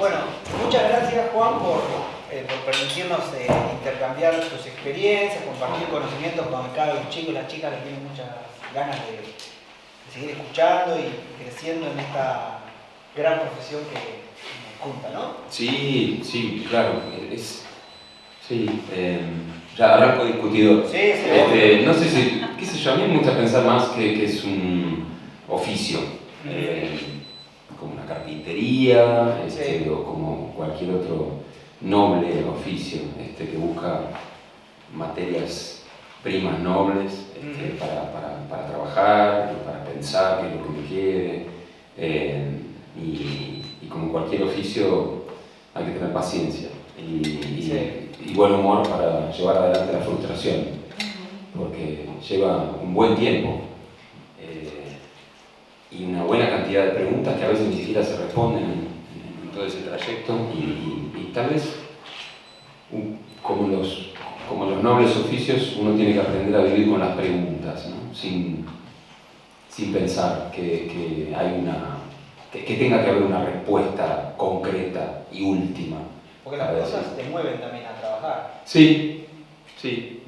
Bueno, muchas gracias Juan por permitirnos intercambiar tus experiencias, compartir conocimientos con cada los chicos y las chicas que tienen muchas ganas de seguir escuchando y creciendo en esta gran profesión que nos junta, ¿no? Sí, sí, claro. Ya arranco discutidor. Sí, sí. No sé si, qué sé yo, a mí me gusta pensar más que es un oficio. Como una carpintería, Sí. o como cualquier otro noble oficio que busca materias primas nobles para trabajar, para pensar qué es lo que uno quiere. Y como cualquier oficio hay que tener paciencia y buen humor para llevar adelante la frustración, porque lleva un buen tiempo y una buena cantidad de preguntas que a veces ni siquiera se responden en todo ese trayecto y tal vez como los nobles oficios uno tiene que aprender a vivir con las preguntas, ¿no? sin pensar que tenga que haber una respuesta concreta y última. Porque las cosas te mueven también a trabajar. Sí. Sí,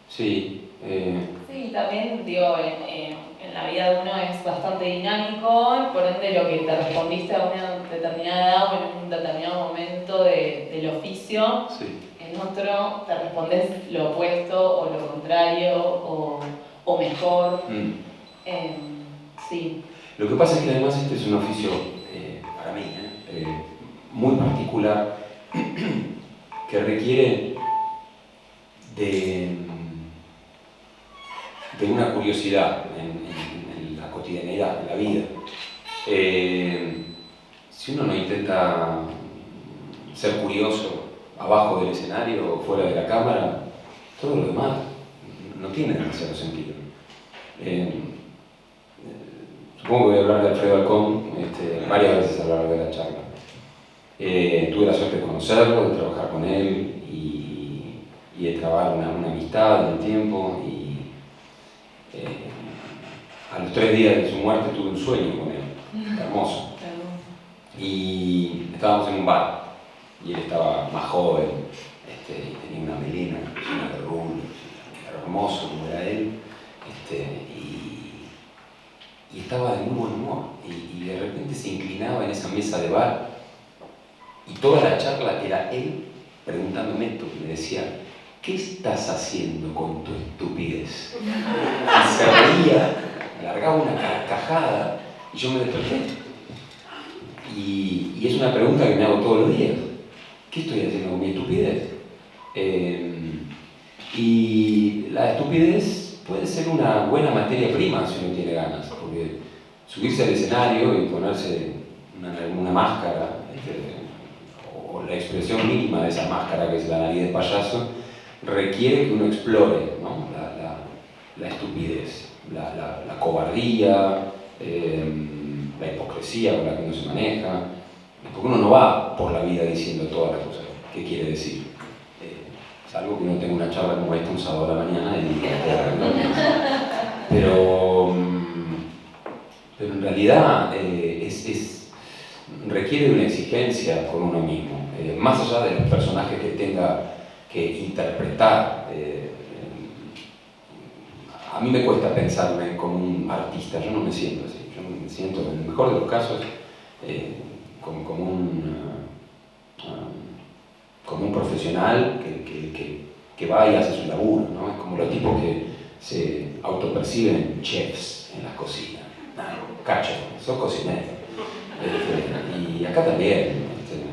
Sí, también digo, en la vida de uno es bastante dinámico, por ende lo que te respondiste a una determinada edad o en un determinado momento del oficio, sí. en otro te respondes lo opuesto o lo contrario o mejor. Sí. Lo que pasa es que además este es un oficio, para mí, muy particular, que requiere de una curiosidad en la cotidianidad, en la vida. Si uno no intenta ser curioso abajo del escenario o fuera de la cámara, todo lo demás no tiene demasiado sentido. Supongo que voy a hablar de Alfredo Alcón varias veces a lo largo de la charla. Tuve la suerte de conocerlo, de trabajar con él y de trabajar una amistad en el tiempo. A los 3 días de su muerte tuve un sueño con él, hermoso. Y estábamos en un bar y él estaba más joven, tenía una melena llena de rulos, era hermoso como era él. Y estaba de muy buen humor y de repente se inclinaba en esa mesa de bar y toda la charla era él preguntándome esto, y me decía: ¿qué estás haciendo con tu estupidez? Y se reía, largaba una carcajada y yo me desperté. Y es una pregunta que me hago todos los días: ¿qué estoy haciendo con mi estupidez? Y la estupidez puede ser una buena materia prima si uno tiene ganas, porque subirse al escenario y ponerse una máscara, o la expresión mínima de esa máscara que es la nariz de payaso, requiere que uno explore, ¿no? la estupidez, la cobardía, la hipocresía con la que uno se maneja, porque uno no va por la vida diciendo todas las cosas que quiere decir. Salvo que uno tenga una charla como esta un sábado a la mañana pero en realidad requiere de una exigencia con uno mismo, más allá de los personajes que tenga que interpretar. A mí me cuesta pensarme como un artista, yo no me siento así, yo me siento en el mejor de los casos como un profesional que va y hace su laburo, ¿no? Es como los tipos que se autoperciben chefs en las cocinas. Cacho, sos cocinero. Y acá también,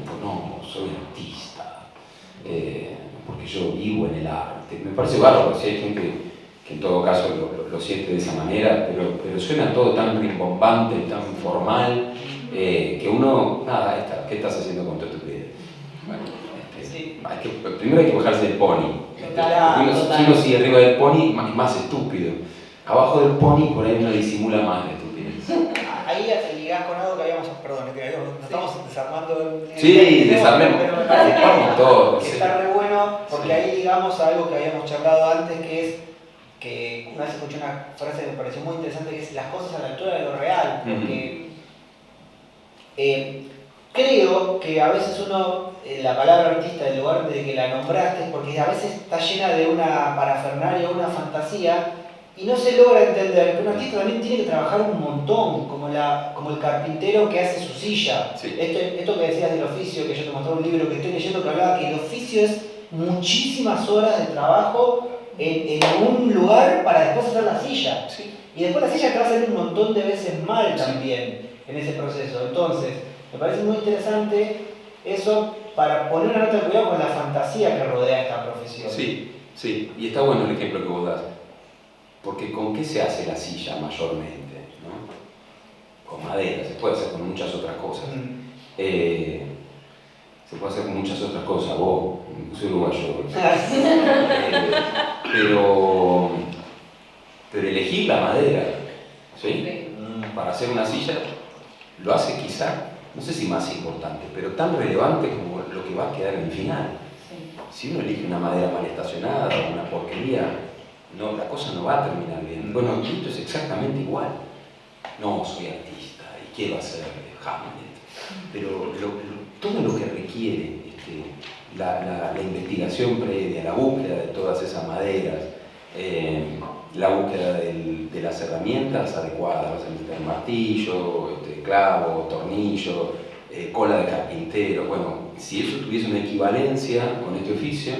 pues no, soy artista, porque yo vivo en el arte. Me parece bárbaro si hay gente que en todo caso lo siente de esa manera, pero suena todo tan rimbombante, tan formal, que uno, nada, ¿qué estás haciendo con tu estupidez? Bueno, primero hay que bajarse del pony. Si uno sigue arriba del pony, más estúpido. Abajo del pony, por ahí uno disimula más la estupidez. Ahí te ligás con algo que habíamos, perdón, nos estamos desarmando. Sí, desarmemos. Pero me parece todos. Que está re bueno, porque ahí ligamos a algo que habíamos charlado antes, que es que una vez escuché una frase que me pareció muy interesante, que es las cosas a la altura de lo real, porque creo que a veces uno, la palabra artista, en lugar de que la nombraste, porque a veces está llena de una parafernalia, una fantasía, y no se logra entender que un artista también tiene que trabajar un montón, como el carpintero que hace su silla. Sí. Esto que decías del oficio, que yo te mostré un libro que estoy leyendo que hablaba que el oficio es muchísimas horas de trabajo en un lugar para después hacer la silla. Sí. Y después la silla te va a salir un montón de veces mal Sí. también en ese proceso. Entonces, me parece muy interesante eso para poner una nota de cuidado con la fantasía que rodea esta profesión. Sí, sí, y está bueno el ejemplo que vos das, porque ¿con qué se hace la silla mayormente? ¿No? Con madera, se puede hacer con muchas otras cosas. Se puede hacer con muchas otras cosas, vos, soy uruguayo, pero elegir la madera, ¿sí? Para hacer una silla, lo hace quizá, no sé si más importante, pero tan relevante como lo que va a quedar en el final. Si uno elige una madera mal estacionada o una porquería, no, la cosa no va a terminar bien. Bueno, esto es exactamente igual. No, soy artista y quiero hacer Hamlet, pero todo lo que requiere la investigación previa, la búsqueda de todas esas maderas, la búsqueda de las herramientas adecuadas, el martillo, clavo, tornillo, cola de carpintero. Bueno, si eso tuviese una equivalencia con este oficio,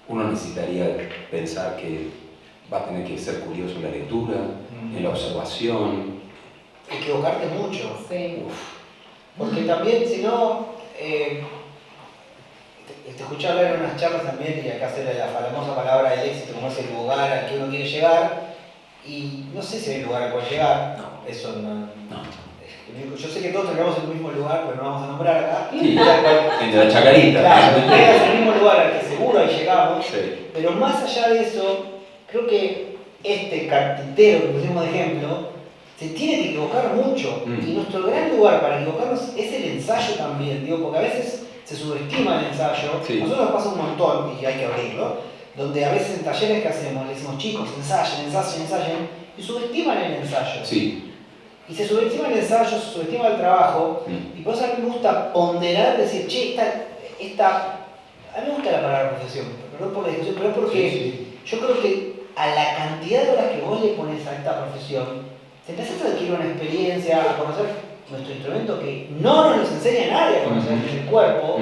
uno necesitaría pensar que va a tener que ser curioso en la lectura, en la observación. Equivocarte mucho. Sí. Porque también, si no, te escuché hablar en unas charlas también, y acá hace la famosa palabra del éxito, como es el lugar al que uno quiere llegar, y no sé si hay un lugar al cual llegar. No. Eso no. No. Yo sé que todos terminamos en el mismo lugar, pero no vamos a nombrar acá. Sí, entre la chacarita. Claro, es el mismo lugar al que seguro ahí llegamos. Sí. Pero más allá de eso, creo que este carpintero que pusimos de ejemplo se tiene que equivocar mucho. Y nuestro gran lugar para equivocarnos es el ensayo también, digo, porque a veces se subestima el ensayo. Sí. Nosotros nos pasa un montón, y hay que abrirlo, donde a veces en talleres que hacemos le decimos, chicos, ensayen, y subestiman el ensayo. Sí. Y se subestima el ensayo, se subestima el trabajo, y por eso a mí me gusta ponderar, decir, che, a mí me gusta la palabra profesión, perdón por la discusión, pero es porque yo creo que a la cantidad de horas que vos le pones a esta profesión, te empezás a adquirir una experiencia, a conocer nuestro instrumento que no nos enseña nadie a conocer el cuerpo,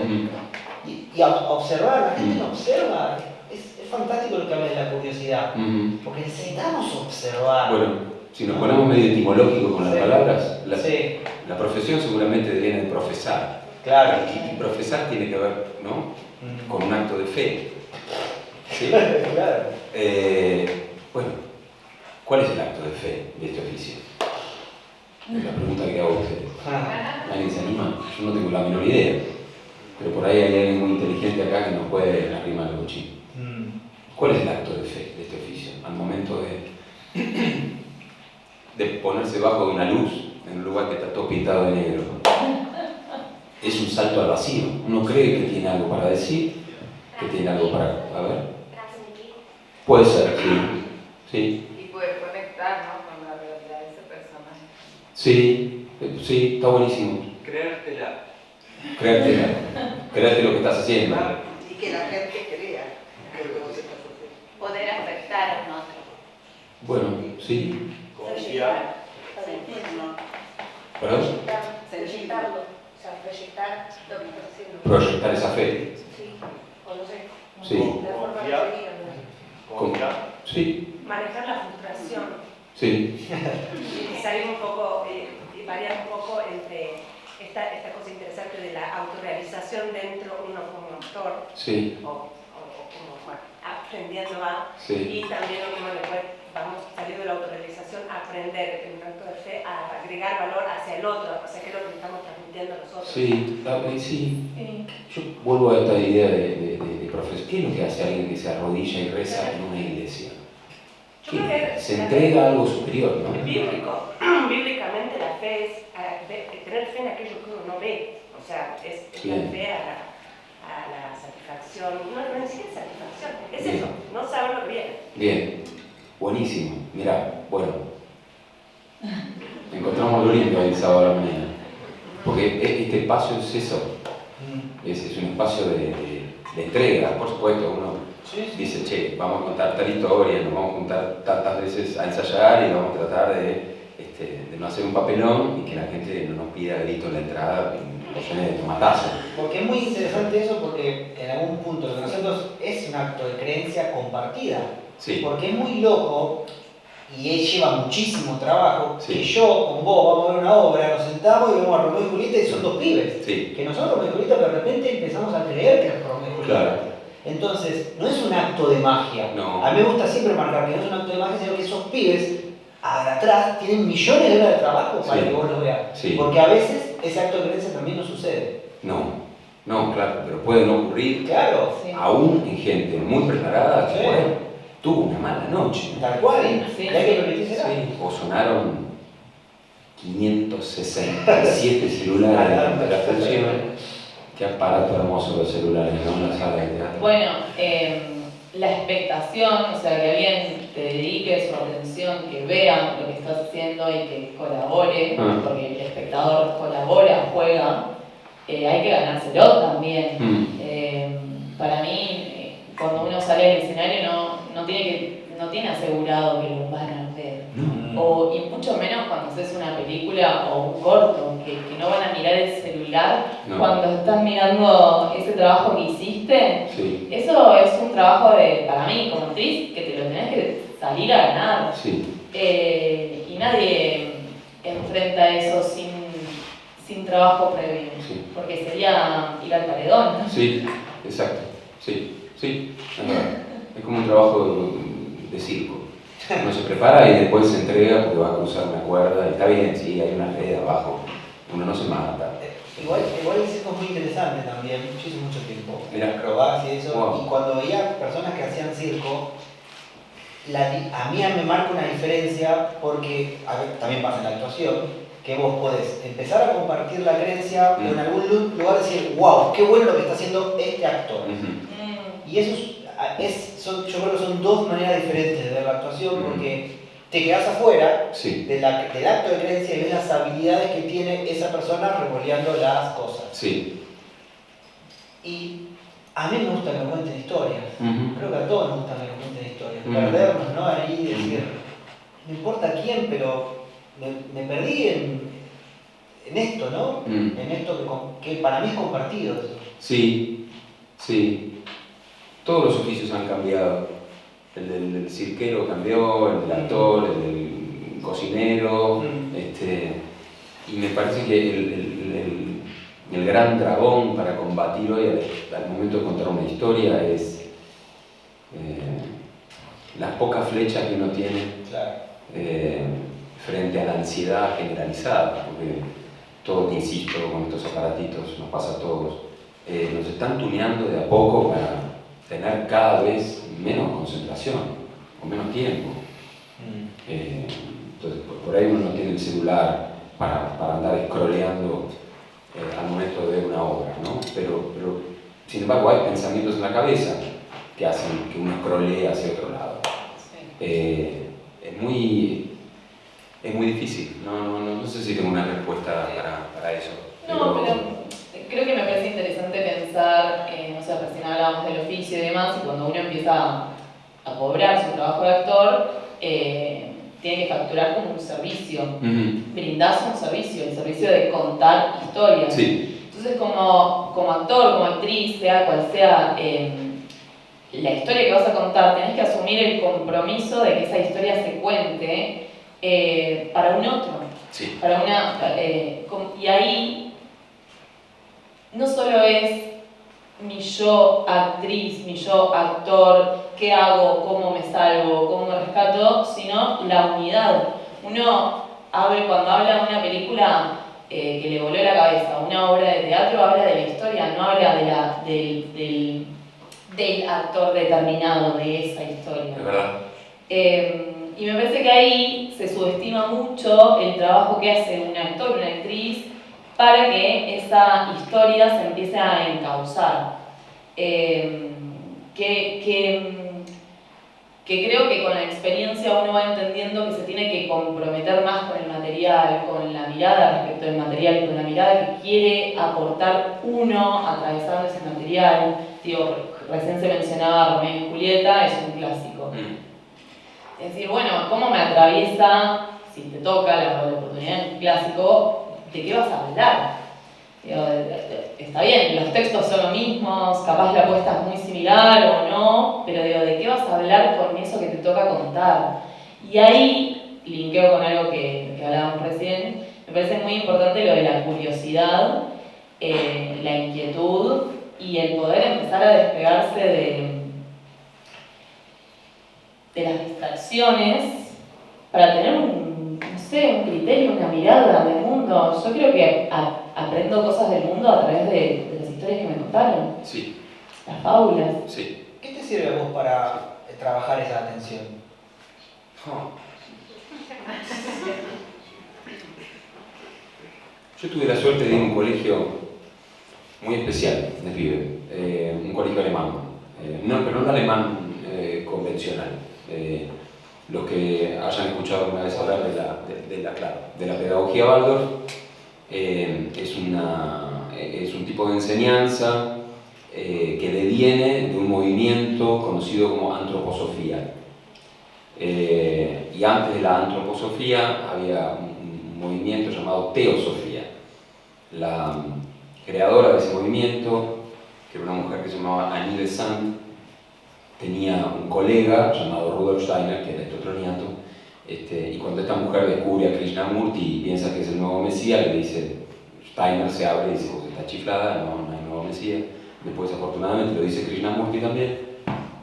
y a observar, la gente no observa, es fantástico lo que habla de la curiosidad, porque necesitamos observar. Bueno, si nos ponemos medio etimológico con las palabras, Sí. la profesión seguramente viene de profesar. Claro. Y profesar tiene que ver, ¿no?, con un acto de fe. ¿Sí? Claro. Bueno, ¿cuál es el acto de fe de este oficio? Es la pregunta que hago a ustedes. ¿Alguien se anima? Yo no tengo la menor idea. Pero por ahí hay alguien muy inteligente acá que nos puede arrimar el cuchillo. ¿Cuál es el acto de fe de este oficio? Al momento de ponerse bajo una luz en un lugar que está todo pintado de negro. Es un salto al vacío. Uno cree que tiene algo para decir, que tiene algo para... A ver. Puede ser, sí. Sí. Y poder conectar, ¿no?, con la realidad de ese personaje. Sí, sí, está buenísimo. Creértela. Creértela. Creerte lo que estás haciendo. Y que la gente crea lo que vos estás haciendo. Poder afectar a un otro. Bueno, sí. Confiar. ¿Perdón? Proyectarlo, o sea, proyectar lo que estás haciendo. Proyectar esa fe. Sí, o no sé. Sí. La forma de Confiar. seguir, ¿no? Confiar. Sí. Manejar la frustración Sí. y salir un poco, y variar un poco entre esta cosa interesante de la autorrealización dentro uno como autor Sí. o como bueno, aprendiendo a, Sí. y también uno después vamos a salir de la autorrealización a aprender en un acto de fe a agregar valor hacia el otro, o sea que es lo que estamos transmitiendo a nosotros. Sí, sí. Yo vuelvo a esta idea de profesión. ¿Qué es lo que hace alguien que se arrodilla y reza en una iglesia? Yo creo que Se entrega a algo superior, ¿no? Bíblicamente la fe es tener fe en aquello que uno no ve, o sea, es tener fe a la satisfacción, no ni siquiera satisfacción, es Bien. eso, no saber lo que viene. Bien, buenísimo. Mirá, bueno, encontramos lo lindo el sábado a la mañana. Porque este espacio es eso, es un espacio de entrega, por supuesto, uno dice, che, vamos a contar tal historia, nos vamos a juntar tantas veces a ensayar y vamos a tratar de no hacer un papelón y que la gente no nos pida grito en la entrada y nos llene de tomatazo. Porque es muy interesante eso, porque en algún punto lo que nosotros es un acto de creencia compartida. Sí. Porque es muy loco y lleva muchísimo trabajo Sí. que yo con vos vamos a ver una obra, nos sentamos y vemos a Romeo y Julieta y son dos pibes. Sí. Que nosotros Romeo y Julieta de repente empezamos a creer que es Romeo y Julieta. Claro. Entonces, no es un acto de magia. No. A mí me gusta siempre marcar que no es un acto de magia, sino que esos pibes atrás tienen millones de horas de trabajo para Sí. que vos los veas. Sí. Porque a veces ese acto de creencia también no sucede. No, claro, pero puede no ocurrir Claro, Sí. aún en gente muy preparada que Sí. bueno, tuvo una mala noche. tal cual. Sí. Y hay que permitirse Sí, o sonaron 567 celulares durante la función. Qué aparato hermoso los celulares, ¿no? En la sala de teatro. Bueno, la expectación, o sea, que alguien te dedique su atención, que vea lo que estás haciendo y que colabore, porque el espectador colabora, juega, hay que ganárselo también. Para mí, cuando uno sale al escenario no tiene asegurado que lo van a ver. Y mucho menos cuando haces una película o un corto, que no van a mirar el celular cuando estás mirando ese trabajo que hiciste. Sí. Eso es un trabajo para mí como actriz, que te lo tenés que salir a ganar. Sí. Y nadie enfrenta eso sin trabajo previo, Sí. porque sería ir al paredón. Sí, exacto. Sí, es verdad. Es como un trabajo de circo. Uno se prepara y después se entrega porque va a cruzar una cuerda y está bien, sí, hay una red abajo. Uno no se mata. Igual el circo es muy interesante también. Yo hice mucho tiempo Mirá. acrobacia y eso. Wow. Y cuando veía personas que hacían circo, a mí me marca una diferencia porque también pasa en la actuación, que vos podés empezar a compartir la creencia o en algún lugar decir, wow, qué bueno lo que está haciendo este actor. Y eso yo creo que son dos maneras diferentes de ver la actuación, porque te quedás afuera Sí. del acto de creencia y ves las habilidades que tiene esa persona revoleando las cosas. Sí. Y a mí me gusta que me cuenten historias. Creo que a todos nos gusta que nos cuenten historias. Perdernos, ¿no? Ahí decir, no importa quién, pero me perdí en esto, ¿no? En esto que para mí es compartido. Sí. Todos los oficios han cambiado. El del cirquero cambió, el del actor, el del cocinero. Y me parece que el gran dragón para combatir hoy al momento de contar una historia es las pocas flechas que uno tiene frente a la ansiedad generalizada, porque todo, te insisto, con estos aparatitos nos pasa a todos, nos están tuneando de a poco para tener cada vez menos concentración o menos tiempo. Entonces, por ahí uno no tiene el celular para andar scrolleando al momento de ver una obra, ¿no? Pero sin embargo hay pensamientos en la cabeza que hacen que uno scrollee hacia otro lado. Sí. Es muy difícil, no sé si tengo una respuesta para eso. No, pero creo que me parece interesante pensar, no sé, recién hablábamos del oficio y demás, y cuando uno empieza a cobrar su trabajo de actor, tiene que facturar como un servicio, brindás un servicio, el servicio de contar historias. Sí. Entonces, como actor, como actriz, sea cual sea la historia que vas a contar, tenés que asumir el compromiso de que esa historia se cuente para un otro. Sí. Y ahí no solo es mi yo actriz, mi yo actor, qué hago, cómo me salvo, cómo me rescato, sino la unidad. Uno cuando habla de una película que le voló la cabeza, una obra de teatro, habla de la historia, no habla del actor determinado de esa historia. Es verdad. Y me parece que ahí se subestima mucho el trabajo que hace un actor, una actriz, para que esa historia se empiece a encauzar. que creo que con la experiencia uno va entendiendo que se tiene que comprometer más con el material, con la mirada respecto del material, con la mirada que quiere aportar uno atravesando ese material. Digo, recién se mencionaba Romeo y Julieta, es un clásico. Es decir, bueno, ¿cómo me atraviesa, si te toca la oportunidad en un clásico, de qué vas a hablar? Digo, está bien, los textos son los mismos, capaz la apuesta es muy similar o no, pero digo, ¿de qué vas a hablar con eso que te toca contar? Y ahí linkeo con algo que hablábamos recién, me parece muy importante lo de la curiosidad, la inquietud y el poder empezar a despegarse de las distracciones para tener un criterio, una mirada del mundo. Yo creo que aprendo cosas del mundo a través de las historias que me contaron. Sí. Las fábulas. Sí. ¿Qué te sirve a vos para trabajar esa atención? Yo tuve la suerte de ir a un colegio muy especial de pibe, un colegio alemán, pero no un alemán convencional. Los que hayan escuchado alguna vez hablar de la pedagogía Waldorf, es un tipo de enseñanza que deviene de un movimiento conocido como antroposofía. Y antes de la antroposofía había un movimiento llamado teosofía. La creadora de ese movimiento, que era una mujer que se llamaba Annie Besant, tenía un colega llamado Rudolf Steiner, que era estotroniato, y cuando esta mujer descubre a Krishnamurti y piensa que es el nuevo Mesías, le dice, Steiner se abre y dice, vos estás chiflada, no hay nuevo Mesías. Después, afortunadamente, lo dice Krishnamurti también.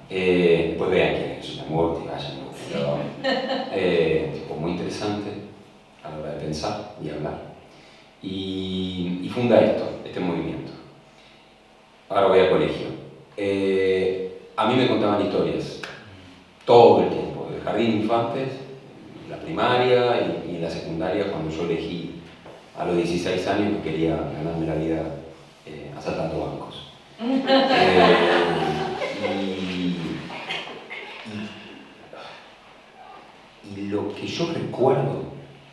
Después vean quién es Krishnamurti, vayan. Tipo muy interesante a la hora de pensar y hablar. Y funda este movimiento. Ahora voy al colegio. A mí me contaban historias todo el tiempo, del jardín de infantes, en la primaria y en la secundaria, cuando yo elegí a los 16 años que quería ganarme la vida asaltando bancos. Y lo que yo recuerdo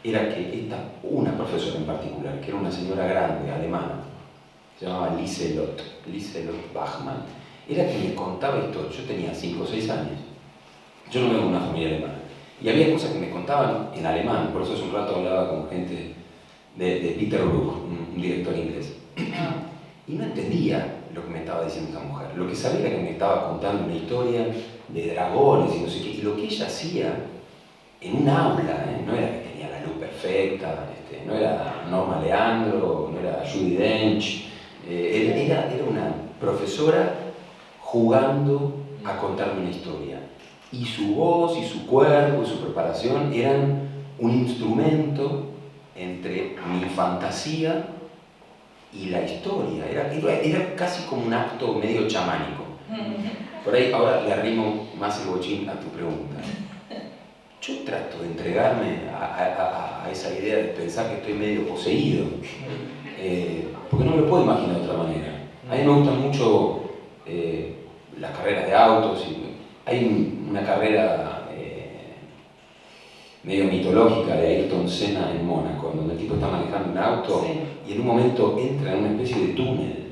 era que una profesora en particular, que era una señora grande, alemana, se llamaba Lieselot Bachmann, era que me contaba historias. Yo tenía 5 o 6 años, yo no vengo de una familia alemana, y había cosas que me contaban en alemán, por eso hace un rato hablaba con gente de Peter Brook, un director inglés, y no entendía lo que me estaba diciendo esta mujer. Lo que sabía era que me estaba contando una historia de dragones y no sé qué, y lo que ella hacía en un aula, no era que tenía la luz perfecta, no era Norma Leandro, no era Judi Dench, era una profesora jugando a contarme una historia. Y su voz y su cuerpo y su preparación eran un instrumento entre mi fantasía y la historia. Era casi como un acto medio chamánico. Por ahí ahora le arrimo más el bochín a tu pregunta. Yo trato de entregarme a esa idea de pensar que estoy medio poseído, porque no me lo puedo imaginar de otra manera. A mí me gustan mucho las carreras de autos, y hay una carrera medio mitológica de Ayrton Senna en Mónaco, donde el tipo está manejando un auto y en un momento entra en una especie de túnel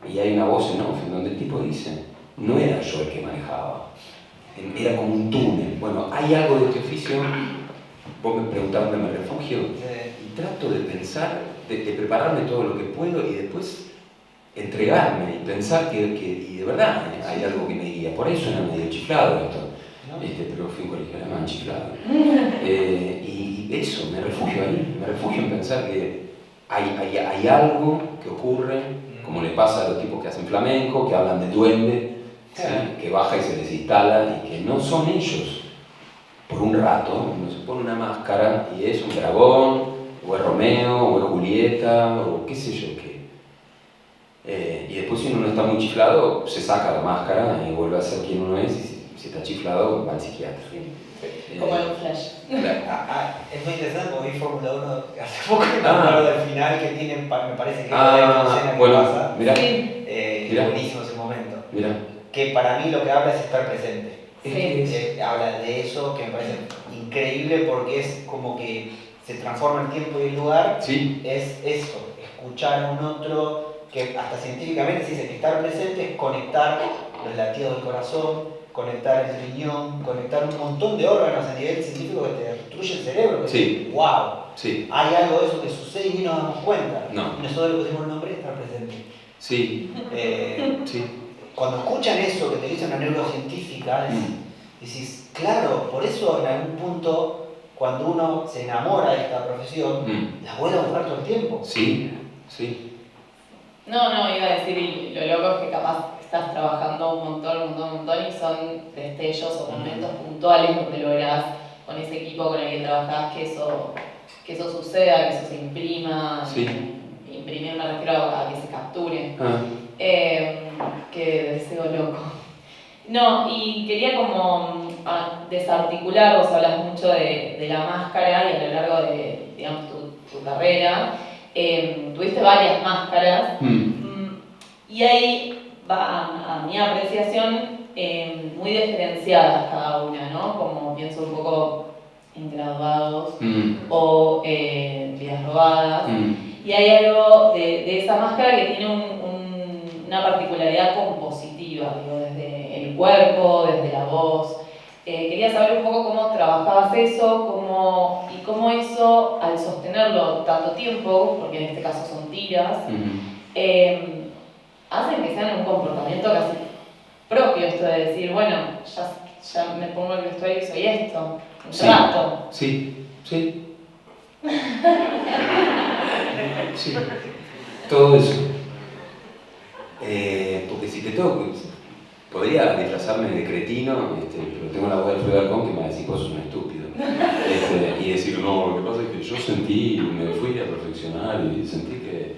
y hay una voz en off en donde el tipo dice, no era yo el que manejaba, era como un túnel. Bueno, hay algo de este oficio, vos me preguntabas dónde me refugio, y trato de pensar, de prepararme todo lo que puedo y después entregarme y pensar que y de verdad hay algo que me guía. Por ahí suena medio chiflado esto, pero fui un colegio alemán chiflado. Y eso, me refugio ahí, me refugio en pensar que hay algo que ocurre, como le pasa a los tipos que hacen flamenco, que hablan de duende, ¿sí? Que baja y se les instala y que no son ellos. Por un rato uno se pone una máscara y es un dragón, o es Romeo, o es Julieta, o qué sé yo qué. Y después si uno no está muy chiflado, se saca la máscara y vuelve a ser quien uno es, y si está chiflado, va al psiquiatra. Como en un flash. Es muy interesante porque vi Fórmula 1 hace poco, y me acuerdo del final que tienen, me parece que es una escena que bueno, pasa. Mirá. Buenísimo ese momento. Mirá. Que para mí lo que habla es estar presente. Habla de eso, que me parece increíble porque es como que se transforma el tiempo y el lugar. Sí. Es eso, escuchar a un otro, que hasta científicamente se dice que estar presente es conectar los latidos del corazón, conectar el riñón, conectar un montón de órganos a nivel científico que te destruye el cerebro. Que Sí. ¡wow! Sí. Hay algo de eso que sucede y ni nos damos cuenta. No. Y nosotros le pusimos el nombre de estar presente. Sí. Sí. Cuando escuchan eso que te dice una neurocientífica, decís, claro, por eso en algún punto, cuando uno se enamora de esta profesión, la vuelve a buscar todo el tiempo. Sí, sí. No, iba a decir, y lo loco es que capaz estás trabajando un montón y son destellos o momentos puntuales donde lográs con ese equipo con el que trabajás que eso suceda, que eso se imprima. Sí. Imprimir me refiero a que se capture. Que deseo loco. No, y quería como desarticular, vos hablas mucho de la máscara y a lo largo de, digamos, tu carrera, tuviste varias máscaras y ahí va a mi apreciación muy diferenciadas cada una, ¿no? Como pienso un poco en Graduados o Vidas Robadas. Y hay algo de esa máscara que tiene una particularidad compositiva, digo, desde el cuerpo, desde la voz. Quería saber un poco cómo trabajabas eso y cómo eso, al sostenerlo tanto tiempo, porque en este caso son tiras, hacen que sean un comportamiento casi propio, esto de decir, bueno, ya me pongo el vestuario y soy esto, un rato. Sí. Sí, todo eso. Porque si te toco, podría disfrazarme de cretino, pero tengo la voz de Alfredo Alcón que me va a decir, vos sos un estúpido. Y decir, no, lo que pasa es que yo me fui a perfeccionar y sentí que...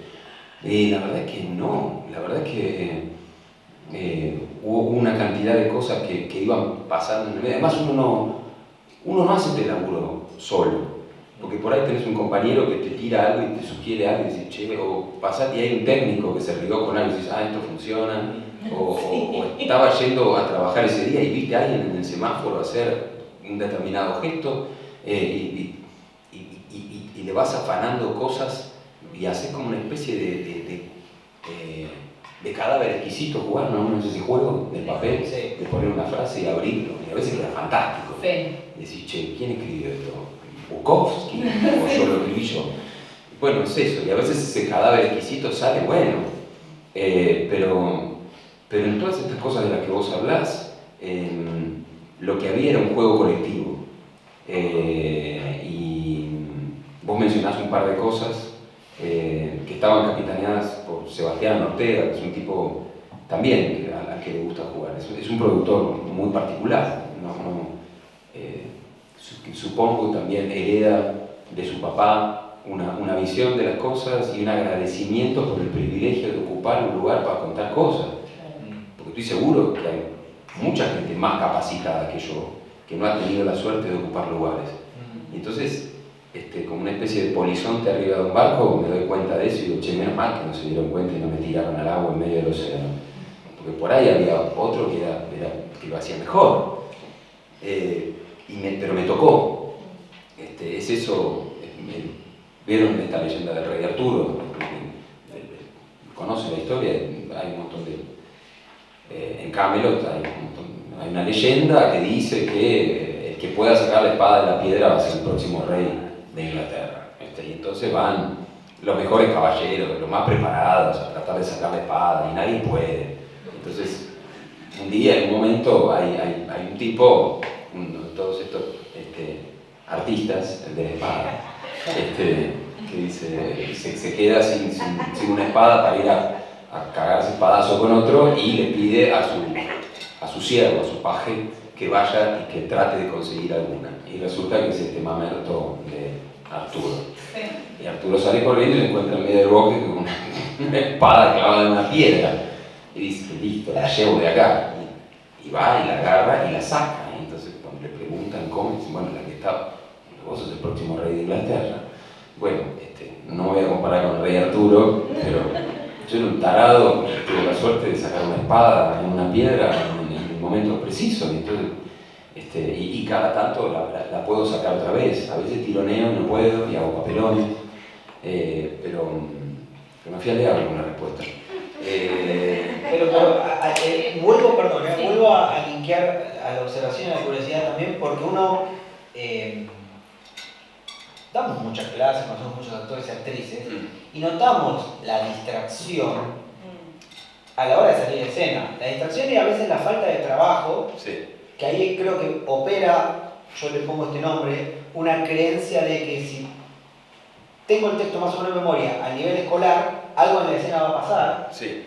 la verdad es que no, la verdad es que hubo una cantidad de cosas que iban pasando en el medio. Además uno no hace este laburo solo. Porque por ahí tenés un compañero que te tira algo y te sugiere algo y dices, che, o pasate y hay un técnico que se rió con algo y dices, esto funciona. O estaba yendo a trabajar ese día y viste a alguien en el semáforo hacer un determinado gesto y le vas afanando cosas y haces como una especie de cadáver exquisito jugar, no sé si juego, del papel, de poner una frase y abrirlo. Y a veces queda fantástico. Sí. Y decís, che, ¿quién escribió esto? Bukowski, o yo lo escribí yo. Bueno, es eso, y a veces ese cadáver exquisito sale bueno, pero en todas estas cosas de las que vos hablás, lo que había era un juego colectivo. Y vos mencionás un par de cosas que estaban capitaneadas por Sebastián Ortega, que es un tipo también al que le gusta jugar. Es un productor muy particular, supongo también hereda de su papá una visión de las cosas y un agradecimiento por el privilegio de ocupar un lugar para contar cosas. Porque estoy seguro que hay mucha gente más capacitada que yo que no ha tenido la suerte de ocupar lugares. Y entonces, como una especie de polizonte arriba de un barco, me doy cuenta de eso y digo, che, menos mal que no se dieron cuenta y no me tiraron al agua en medio del océano. Porque por ahí había otro que lo hacía mejor. Pero me tocó. Es eso. ¿Vieron esta leyenda del rey Arturo? ¿Conocen la historia? Hay un montón de... en Camelot hay una leyenda que dice que el que pueda sacar la espada de la piedra va a ser el próximo rey de Inglaterra. Y entonces van los mejores caballeros, los más preparados a tratar de sacar la espada y nadie puede. Entonces, un día, en un momento, hay un tipo, todos estos artistas de la espada, que dice, se queda sin una espada para ir a cagarse espadazo con otro y le pide a su siervo, a su paje, que vaya y que trate de conseguir alguna. Y resulta que es este mamerto de Arturo. Sí. Y Arturo sale corriendo y se encuentra en medio del bosque con una espada clavada en una piedra. Y dice, listo, la llevo de acá. Y va y la agarra y la saca. Y entonces cuando le preguntan cómo, dicen, bueno, la que está, vos sos el próximo rey de Inglaterra. Bueno, no me voy a comparar con el rey Arturo, pero yo era un tarado que tuve la suerte de sacar una espada en una piedra en el momento preciso. Y entonces Y cada tanto la puedo sacar otra vez. A veces tironeo y no puedo y hago papelones. Pero me fui al diablo con la respuesta. Vuelvo a linkear a la observación y a la curiosidad también, porque uno damos muchas clases, conocemos muchos actores y actrices, y notamos la distracción a la hora de salir de escena. La distracción y a veces la falta de trabajo, Sí. que ahí creo que opera, yo le pongo este nombre, una creencia de que si tengo el texto más o menos en memoria a nivel escolar, algo en la escena va a pasar, Sí.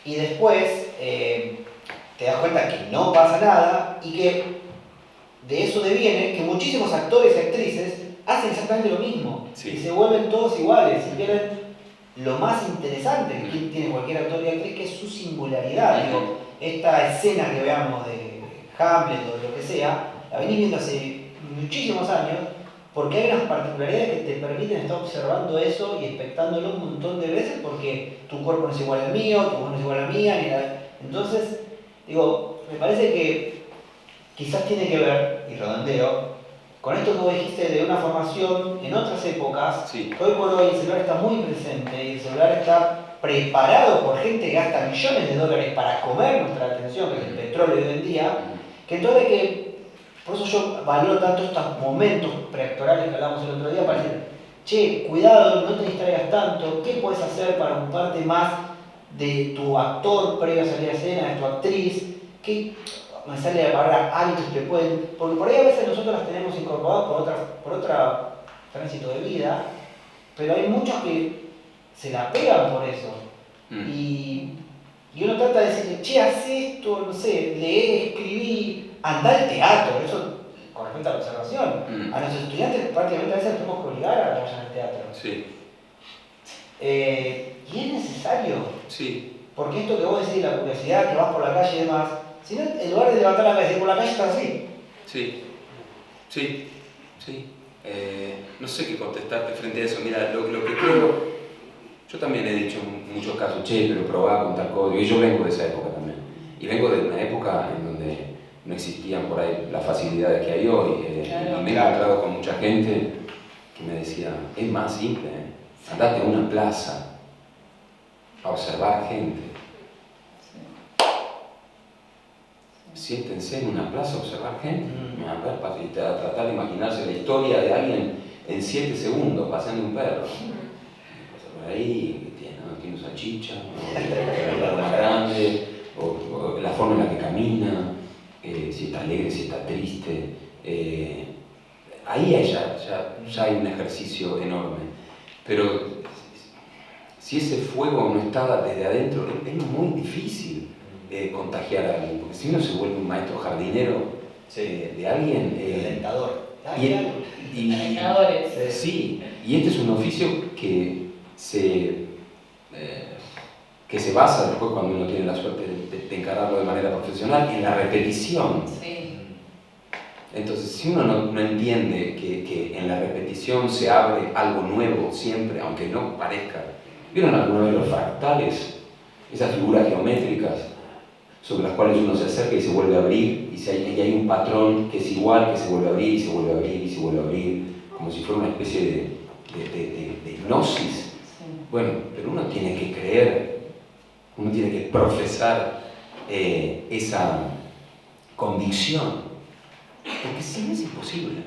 y después te das cuenta que no pasa nada y que de eso deviene que muchísimos actores y actrices hacen exactamente lo mismo, Sí. y se vuelven todos iguales y pierden lo más interesante que tiene cualquier actor y actriz, que es su singularidad. Digo, esta escena que veamos de Hamlet o de lo que sea, la venís viendo hace muchísimos años, porque hay unas particularidades que te permiten estar observando eso y expectándolo un montón de veces, porque tu cuerpo no es igual al mío, tu voz no es igual a la mía, entonces, digo, me parece que quizás tiene que ver, y redondeo, con esto que vos dijiste de una formación en otras épocas. Sí. Hoy por hoy el celular está muy presente y el celular está preparado por gente que gasta millones de dólares para comer nuestra atención, que es el petróleo de hoy en día, que entonces por eso yo valoro tanto estos momentos preactorales que hablamos el otro día, para decir, che, cuidado, no te distraigas tanto, ¿qué puedes hacer para ocuparte más de tu actor previo a salir a escena, de tu actriz? ¿Qué me sale la palabra hábitos que pueden? Porque por ahí a veces nosotros las tenemos incorporadas por otro tránsito de vida, pero hay muchos que se la pegan por eso. Y uno trata de decirle, che, haz esto, no sé, lee, escribí, anda al teatro, eso con respecto a la observación. A los estudiantes prácticamente a veces los tenemos que obligar a que vayan al teatro. Sí. Y es necesario. Sí. Porque esto que vos decís, la curiosidad, que vas por la calle y demás, si no, en lugar de levantar la cabeza y decir por la calle estás así. Sí. Sí. Sí. No sé qué contestarte frente a eso. Mira, lo que creo, yo también he dicho en muchos casos, che, pero probá con tal código, y yo vengo de esa época también. Y vengo de una época en donde no existían por ahí las facilidades que hay hoy. Claro. Y me he encontrado con mucha gente que me decía, es más simple, andate a una plaza a observar gente. Siéntense en una plaza a observar gente, a ver, a tratar de imaginarse la historia de alguien en 7 segundos paseando un perro. Por ahí tiene una salchicha, o un perro más grande, o la forma en la que camina, si está alegre, si está triste. Ahí ya hay un ejercicio enorme. Pero si ese fuego no estaba desde adentro, es muy difícil contagiar a alguien, porque si uno se vuelve un maestro jardinero de alguien, Alentador. Sí, y este es un oficio que se basa después, cuando uno tiene la suerte de encararlo de manera profesional, en la repetición. Sí. Entonces, si uno no entiende que en la repetición se abre algo nuevo siempre, aunque no parezca. ¿Vieron alguna vez los fractales? Esas figuras geométricas sobre las cuales uno se acerca y se vuelve a abrir, y hay un patrón que es igual, que se vuelve a abrir, y se vuelve a abrir, y se vuelve a abrir, como si fuera una especie de hipnosis. Sí. Bueno, pero uno tiene que creer, uno tiene que profesar esa convicción, porque si no es imposible.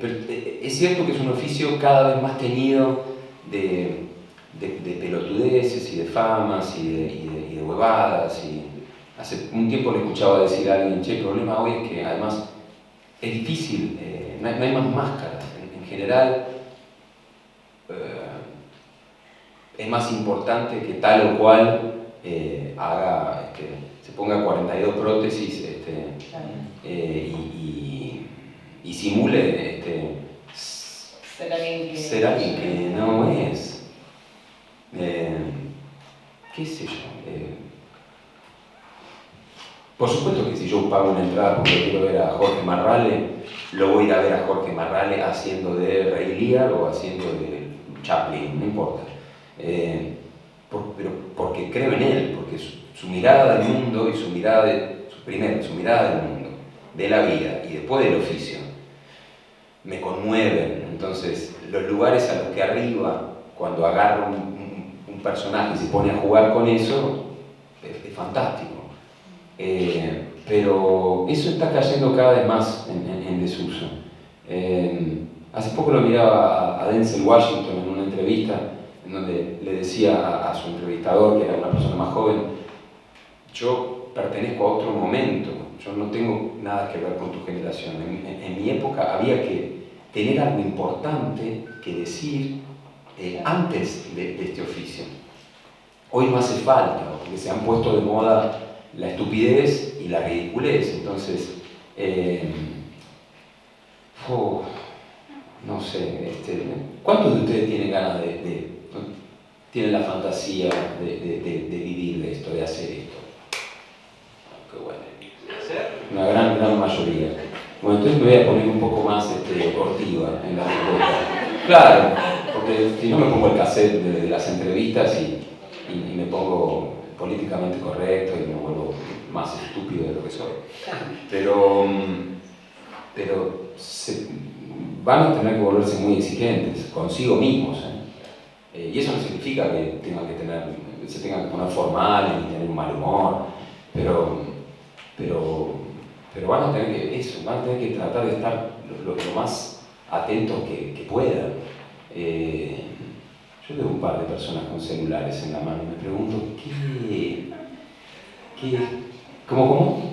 Pero es cierto que es un oficio cada vez más teñido de pelotudeces y de famas y de huevadas. Hace un tiempo le escuchaba decir a alguien, che, el problema hoy es que además es difícil, no hay más máscaras. En general es más importante que tal o cual se ponga 42 prótesis y simule ser alguien que no es. ¿Qué sé yo? Por supuesto que si yo pago una entrada porque quiero ver a Jorge Marrale, lo voy a ir a ver a Jorge Marrale haciendo de Ray Lear o haciendo de Chaplin, no importa. Pero porque creo en él, porque su mirada del mundo y su mirada del mundo de la vida y después del oficio me conmueven. Entonces, los lugares a los que arriba, cuando agarra un personaje y se pone a jugar con eso, es fantástico. Pero eso está cayendo cada vez más en desuso. Hace poco lo miraba a Denzel Washington en una entrevista en donde le decía a su entrevistador, que era una persona más joven, yo pertenezco a otro momento, yo no tengo nada que ver con tu generación. En mi época había que tener algo importante que decir antes de este oficio. Hoy no hace falta, porque se han puesto de moda la estupidez y la ridiculez. Entonces, no sé, ¿cuántos de ustedes tienen ganas tienen la fantasía de vivir de esto, de hacer esto? Qué bueno. Una gran mayoría. Bueno, entonces me voy a poner un poco más deportiva en la respuesta. Claro, porque si no me pongo el cassette de las entrevistas y me pongo políticamente correcto y me vuelvo más estúpido de lo que soy. Pero van a tener que volverse muy exigentes consigo mismos. Y eso no significa que se tengan que poner formales ni tener un mal humor, pero van a tener que tratar de estar lo más atentos que puedan. Yo veo un par de personas con celulares en la mano y me pregunto, ¿Cómo?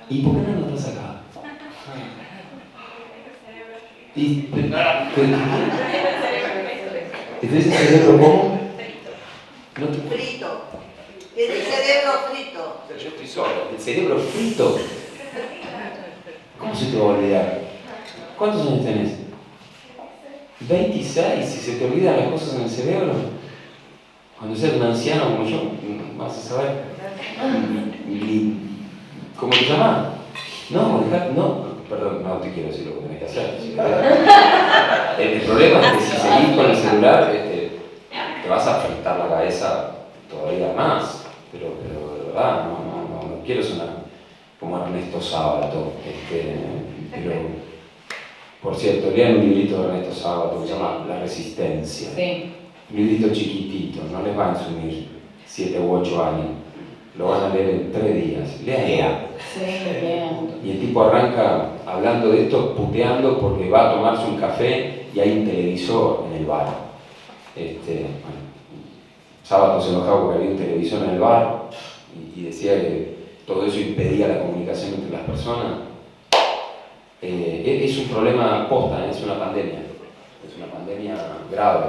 ¿Y por qué no estás acá? ¿Entonces el cerebro cómo? Frito. Es el cerebro frito. Yo estoy solo. ¿El cerebro frito? ¿Cómo se te va a olvidar? ¿Cuántos años tenés? 26. Si se te olvidan las cosas en el cerebro, cuando seas un anciano como yo, vas a saber. ¿Cómo te llamas? No, perdón, no te quiero decir lo que tenés que hacer. El problema es que si seguís con el celular, te vas a afectar la cabeza todavía más. Pero de verdad, no quiero sonar como Ernesto Sábato. Pero, por cierto, lean un librito de Ernesto Sábato que se llama La Resistencia. Sí. Un librito chiquitito, no les va a consumir 7 u 8 años. Lo van a leer en 3 días. Lean. Sí, bien. Y el tipo arranca hablando de esto, puteando porque va a tomarse un café y hay un televisor en el bar. Sábado se enojaba porque había un televisor en el bar y decía que todo eso impedía la comunicación entre las personas. Es un problema posta, es una pandemia. Es una pandemia grave.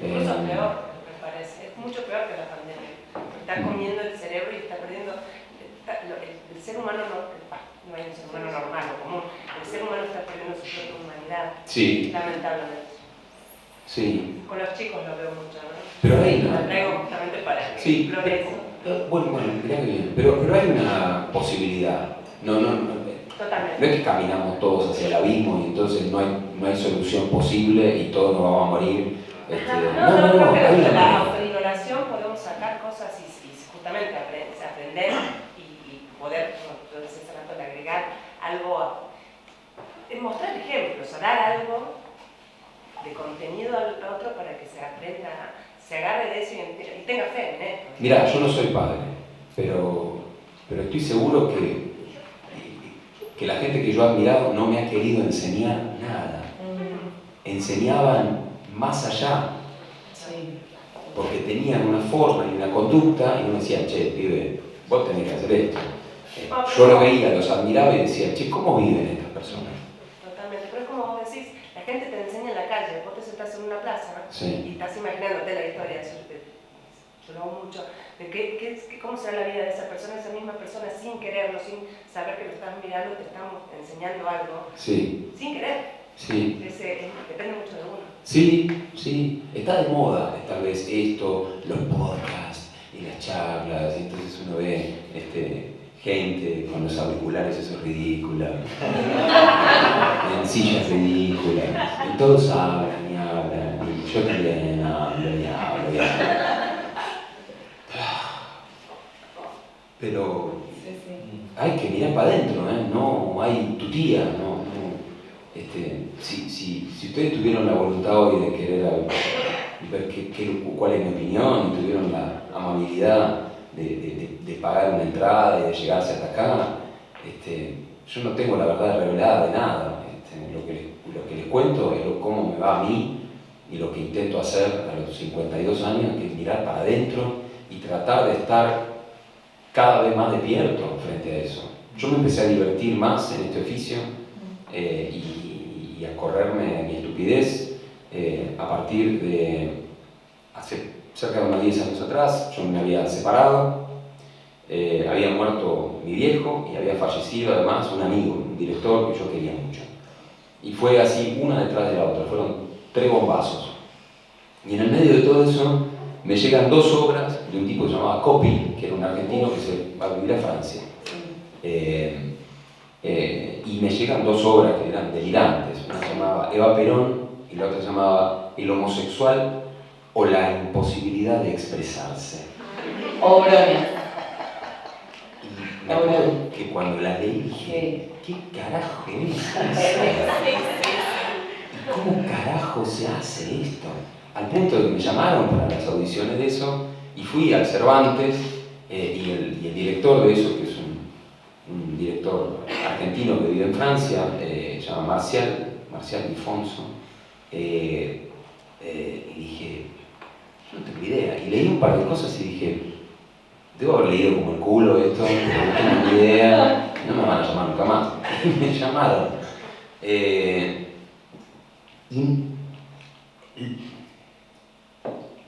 Incluso peor, me parece. Es mucho peor que la pandemia. Está comiendo el cerebro y está perdiendo. El ser humano no hay un ser humano normal o común. El ser humano está perdiendo su propia humanidad. Sí. Lamentablemente. Sí. Con los chicos lo veo mucho, ¿no? Pero hay Lo traigo justamente para que sí, explore eso. bueno, mirá que bien. Pero hay una posibilidad. No Totalmente. es que caminamos todos hacia el abismo y entonces no hay solución posible y todos nos vamos a morir. No, creo que hay de una la manera. autoexploración podemos sacar cosas y justamente aprender y poder, como tú decías hace rato, agregar algo, mostrar ejemplos, a dar algo de contenido al otro para que se aprenda, se agarre de eso y tenga fe en esto. Mirá, yo no soy padre, pero estoy seguro que la gente que yo he admirado no me ha querido enseñar nada. Enseñaban más allá. Sí. Porque tenían una forma y una conducta y uno decía, che, pibe, vos tenés que hacer esto. Yo lo veía, los admiraba y decía, che, ¿cómo viven estas personas? Totalmente, pero es como vos decís, la gente te enseña en la calle, vos te sentás en una plaza, ¿no? Sí. Y estás imaginándote la historia, yo lo hago mucho, de cómo será la vida de esa misma persona sin quererlo, sin saber que lo estás mirando, te estamos enseñando algo, Sí. sin querer. Sí. Depende mucho de uno. Sí, está de moda tal vez esto, los podcasts y las charlas, y entonces uno ve gente con los auriculares esos ridículos, en sillas ridículas, y todos hablan y hablan, y yo también hablo y hablo. Pero hay que mirar para adentro, no hay tutía, si ustedes tuvieron la voluntad hoy de querer ver cuál es mi opinión y tuvieron la amabilidad de pagar una entrada y de llegarse hasta acá, yo no tengo la verdad revelada de nada. Lo que les cuento es cómo me va a mí y lo que intento hacer a los 52 años, que es mirar para adentro y tratar de estar cada vez más despierto frente a eso. Yo me empecé a divertir más en este oficio y a correrme mi estupidez a partir de hace cerca de unos 10 años atrás. Yo me había separado, había muerto mi viejo y había fallecido además un amigo, un director que yo quería mucho. Y fue así, una detrás de la otra, fueron 3 bombazos. Y en el medio de todo eso me llegan 2 obras de un tipo que se llamaba Coppi, que era un argentino que se va a vivir a Francia. Y me llegan 2 obras que eran delirantes. Una se llamaba Eva Perón y la otra se llamaba El homosexual o la imposibilidad de expresarse. Obrones. Y me acuerdo que cuando la leí dije, ¿qué carajo es eso? ¿Cómo carajo se hace esto? Al punto de que me llamaron para las audiciones de eso y fui al Cervantes y el director de eso, que es un director argentino que vive en Francia, se llama Marcial Difonso, y dije, yo no tengo idea. Y leí un par de cosas y dije, debo haber leído como el culo esto, no tengo ni idea, no me van a llamar nunca más. Y me llamaron.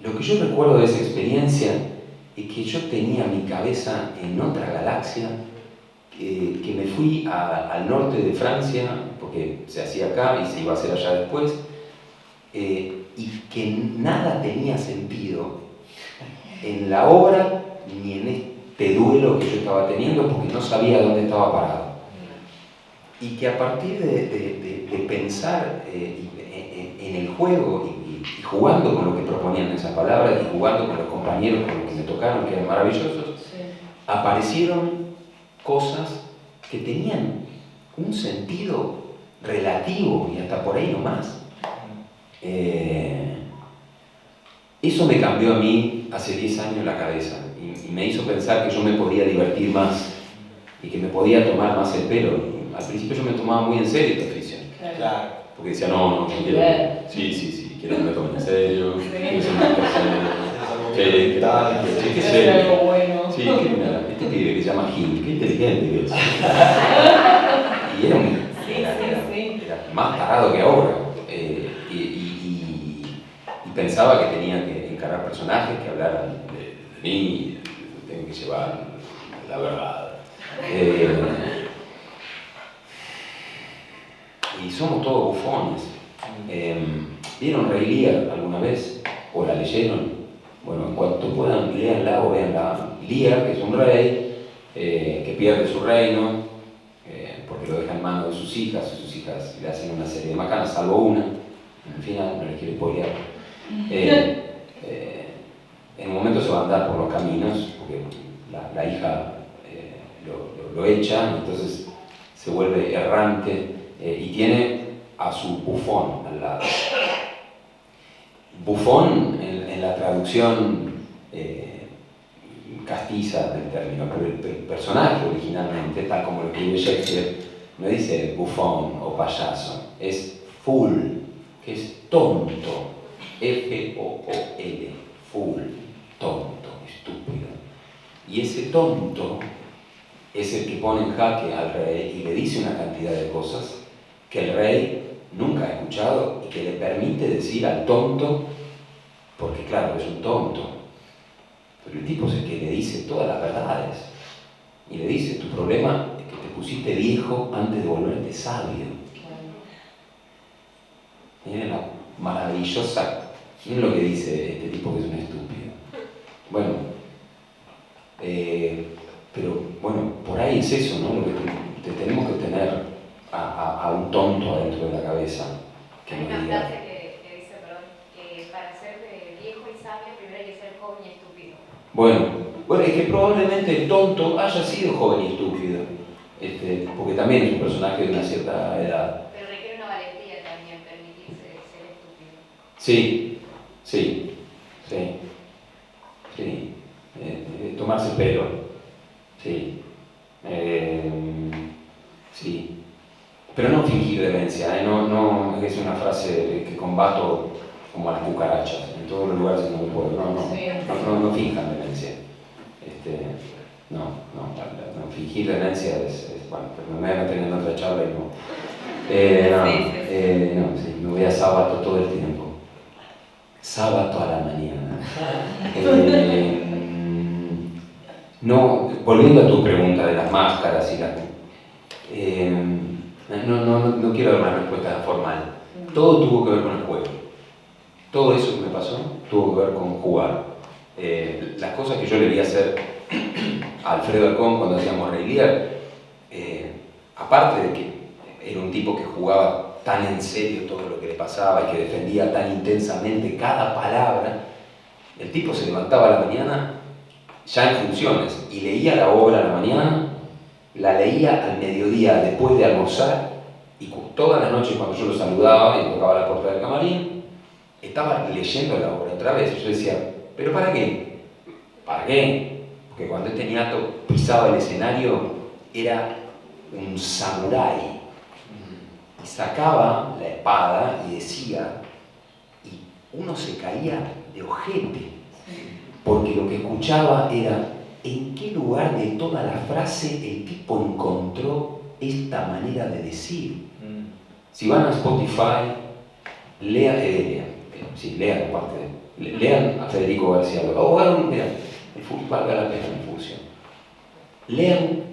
Lo que yo recuerdo de esa experiencia es que yo tenía mi cabeza en otra galaxia, que me fui al norte de Francia, porque se hacía acá y se iba a hacer allá después, y que nada tenía sentido en la obra ni en este duelo que yo estaba teniendo, porque no sabía dónde estaba parado. Y que a partir de pensar en el juego y jugando con lo que proponían esas palabras y jugando con los compañeros con los que me tocaron, que eran maravillosos, aparecieron cosas que tenían un sentido relativo y hasta por ahí nomás. Eso me cambió a mí hace 10 años la cabeza y me hizo pensar que yo me podía divertir más y que me podía tomar más el pelo. Al principio yo me tomaba muy en serio esta oficio. Claro. Porque decía, no, yo quiero. Sí, quiero que me tomen en serio, quiero ser muy serio. ¿Qué tal? ¿Qué serio? Algo bueno. Sí, este pibe que se llama Gil, qué inteligente que es. Y era más tarado que ahora. Y pensaba que tenía que encarar personajes que hablaran de mí, tengo que llevar la verdad. Y somos todos bufones. ¿Vieron Rey Lear alguna vez? ¿O la leyeron? Bueno, en cuanto puedan, léanla o véanla. Lear, que es un rey que pierde su reino porque lo deja en manos de sus hijas, y sus hijas le hacen una serie de macanas, salvo una. En final, no les quiero spoilear. En un momento se va a andar por los caminos, porque la hija lo echa, entonces se vuelve errante y tiene a su bufón al lado. Bufón en la traducción castiza del término, pero el personaje originalmente, tal como lo escribe Shakespeare, no dice bufón o payaso, es fool, que es tonto, F-O-O-L, fool, tonto, estúpido. Y ese tonto es el que pone en jaque al rey y le dice una cantidad de cosas que el rey nunca ha escuchado y que le permite decir al tonto, porque claro, es un tonto, pero el tipo es el que le dice todas las verdades y le dice, tu problema es que te pusiste viejo antes de volverte sabio. Miren la maravillosa, miren lo que dice este tipo que es un estúpido. Bueno, pero bueno, por ahí es eso, ¿no? Lo que tenemos que tener a un tonto adentro de la cabeza. Que Hay nos una diga. frase que dice, perdón, que para ser viejo y sabio primero hay que ser joven y estúpido. Bueno, es que probablemente el tonto haya sido joven y estúpido. porque también es un personaje de una cierta edad. Pero requiere una valentía también permitirse ser estúpido. Sí. Tomarse el pelo. Sí. Sí. Pero no fingir demencia, no es una frase que combato como a las cucarachas, en todos los lugares en donde puedo. No finjan demencia. No, fingir demencia es bueno, pero me voy a meter en otra charla y no. Me voy a sábado todo el tiempo. Sábado a la mañana. No, volviendo a tu pregunta de las máscaras y no quiero dar una respuesta formal. Todo tuvo que ver con el juego. Todo eso que me pasó tuvo que ver con jugar. Las cosas que yo le vi hacer a Alfredo Alcón cuando hacíamos Rey Lear, aparte de que era un tipo que jugaba tan en serio todo lo que le pasaba y que defendía tan intensamente cada palabra, el tipo se levantaba a la mañana ya en funciones y leía la obra a la mañana, la leía al mediodía después de almorzar y todas las noches cuando yo lo saludaba y tocaba la puerta del camarín, estaba leyendo la obra otra vez. Yo decía, ¿pero para qué? ¿Para qué? Porque cuando este niato pisaba el escenario era un samurái y sacaba la espada y decía, y uno se caía de ojete, porque lo que escuchaba era en qué lugar de toda la frase el tipo encontró esta manera de decir. Si van a Spotify, lean a Federico García Lorca, mira, valga la pena la infusión. Lean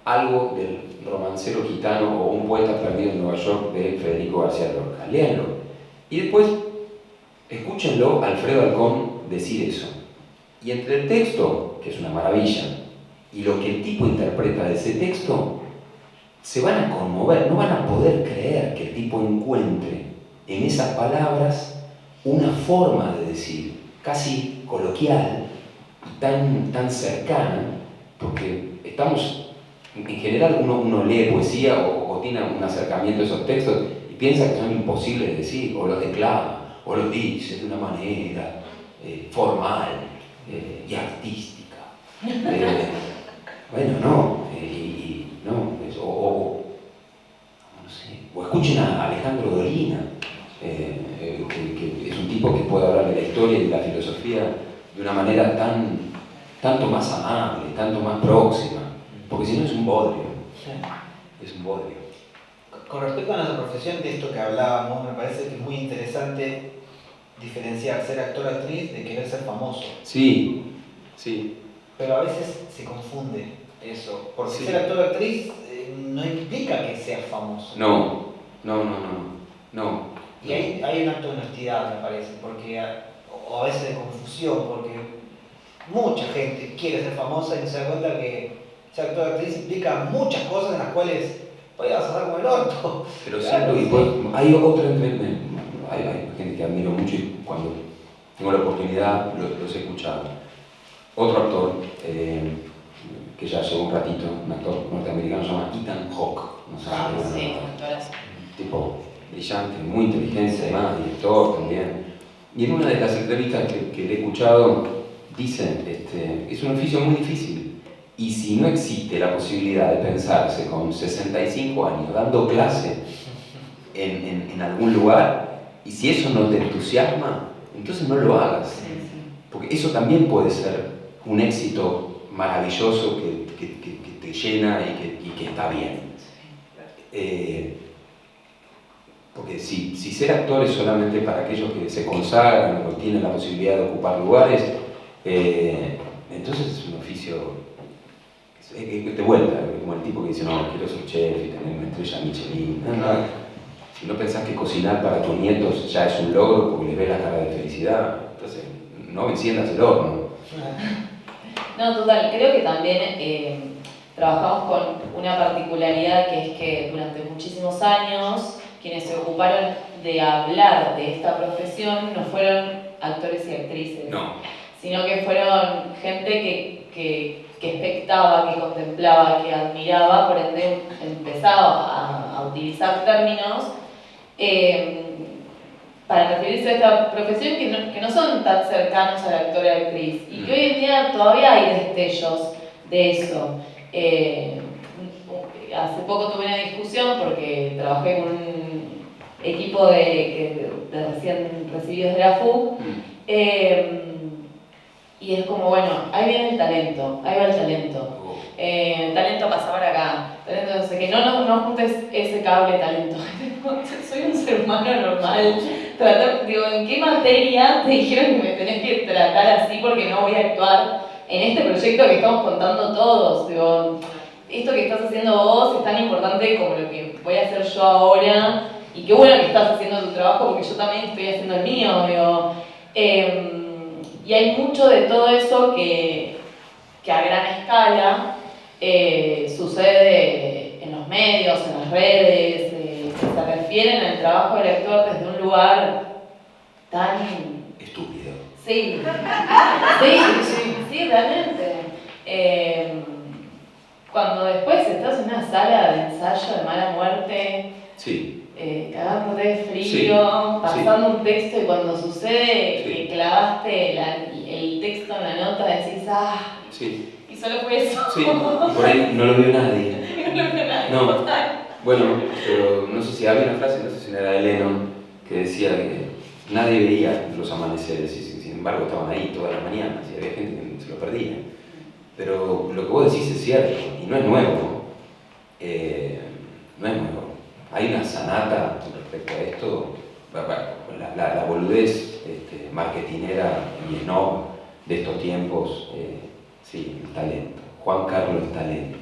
algo del romancero gitano o un poeta perdido en Nueva York de Federico García Lorca. Léanlo. Y después, escúchenlo a Alfredo Alcón decir eso. Y entre el texto, que es una maravilla, y lo que el tipo interpreta de ese texto, se van a conmover, no van a poder creer que el tipo encuentre en esas palabras una forma de decir, casi coloquial y tan cercana, porque estamos, en general uno lee poesía o tiene un acercamiento a esos textos y piensa que son imposibles de decir, o los declama, o los dice de una manera formal y artística. Bueno, no, no sé, o escuchen a Alejandro Dolina, que es un tipo que puede hablar de la historia y de la filosofía de una manera tanto más amable, tanto más próxima, porque si no es un bodrio. Es un bodrio. Con respecto a nuestra profesión, de esto que hablábamos, me parece que es muy interesante diferenciar ser actor o actriz de querer ser famoso. Sí. Pero a veces se confunde eso, porque Sí. ser actor o actriz no implica que seas famoso. No. Y hay un acto de honestidad, me parece, o a veces de confusión, porque mucha gente quiere ser famosa y no se da cuenta que ser actor o actriz implica muchas cosas en las cuales podías pasar como el orto. Pero Claro, sí, pues, hay otra hay gente que admiro mucho y cuando tengo la oportunidad los he escuchado. Otro actor que ya lleva un ratito, un actor norteamericano, se llama Ethan Hawke. No sé, Sí, actorazo. tipo brillante, muy inteligente, además, director también. Y en una de las entrevistas que le he escuchado, dicen, es un oficio muy difícil. Y si no existe la posibilidad de pensarse con 65 años dando clase en algún lugar, y si eso no te entusiasma, entonces no lo hagas. Porque eso también puede ser un éxito maravilloso que te llena y que está bien. Porque si ser actor es solamente para aquellos que se consagran o tienen la posibilidad de ocupar lugares, entonces es un oficio que te vuelta, como el tipo que dice, no, quiero ser chef y tener una estrella Michelin. No. Si no pensás que cocinar para tus nietos ya es un logro porque les ves la cara de felicidad, entonces no enciendas el horno. No, total, creo que también trabajamos con una particularidad que es que durante muchísimos años quienes se ocuparon de hablar de esta profesión no fueron actores y actrices, No. sino que fueron gente que expectaba, que contemplaba, que admiraba, por ende empezaba a utilizar términos para referirse a esta profesión que no son tan cercanos al actor y a la actriz, y que hoy en día todavía hay destellos de eso. Hace poco tuve una discusión porque trabajé con un equipo de recién recibidos de la FUC, y es como, bueno, ahí viene el talento, ahí va el talento. Talento pasa por acá, talento no sé qué, no juntes ese cable talento. Soy un ser humano normal. Digo, ¿en qué materia te dijeron que me tenés que tratar así porque no voy a actuar en este proyecto que estamos contando todos? Digo, esto que estás haciendo vos es tan importante como lo que voy a hacer yo ahora, y qué bueno que estás haciendo tu trabajo porque yo también estoy haciendo el mío. Digo, y hay mucho de todo eso que a gran escala sucede en los medios, en las redes, que se refieren al trabajo del actor desde un lugar tan estúpido. Sí, realmente. Cuando después estás en una sala de ensayo de mala muerte, sí. Cagándote de frío, pasando un texto, y cuando sucede que clavaste el texto en la nota decís, sí. Y solo fue eso. Sí, por ahí no lo vio nadie. No. Bueno, pero no sé si había una frase, no sé si era de Lennon, que decía que nadie veía los amaneceres, y sin embargo estaban ahí todas las mañanas, y había gente que se lo perdía. Pero lo que vos decís es cierto, y no es nuevo, no es nuevo. Hay una sanata respecto a esto, la boludez marketinera y snob de estos tiempos, sí, el talento. Juan Carlos, talento.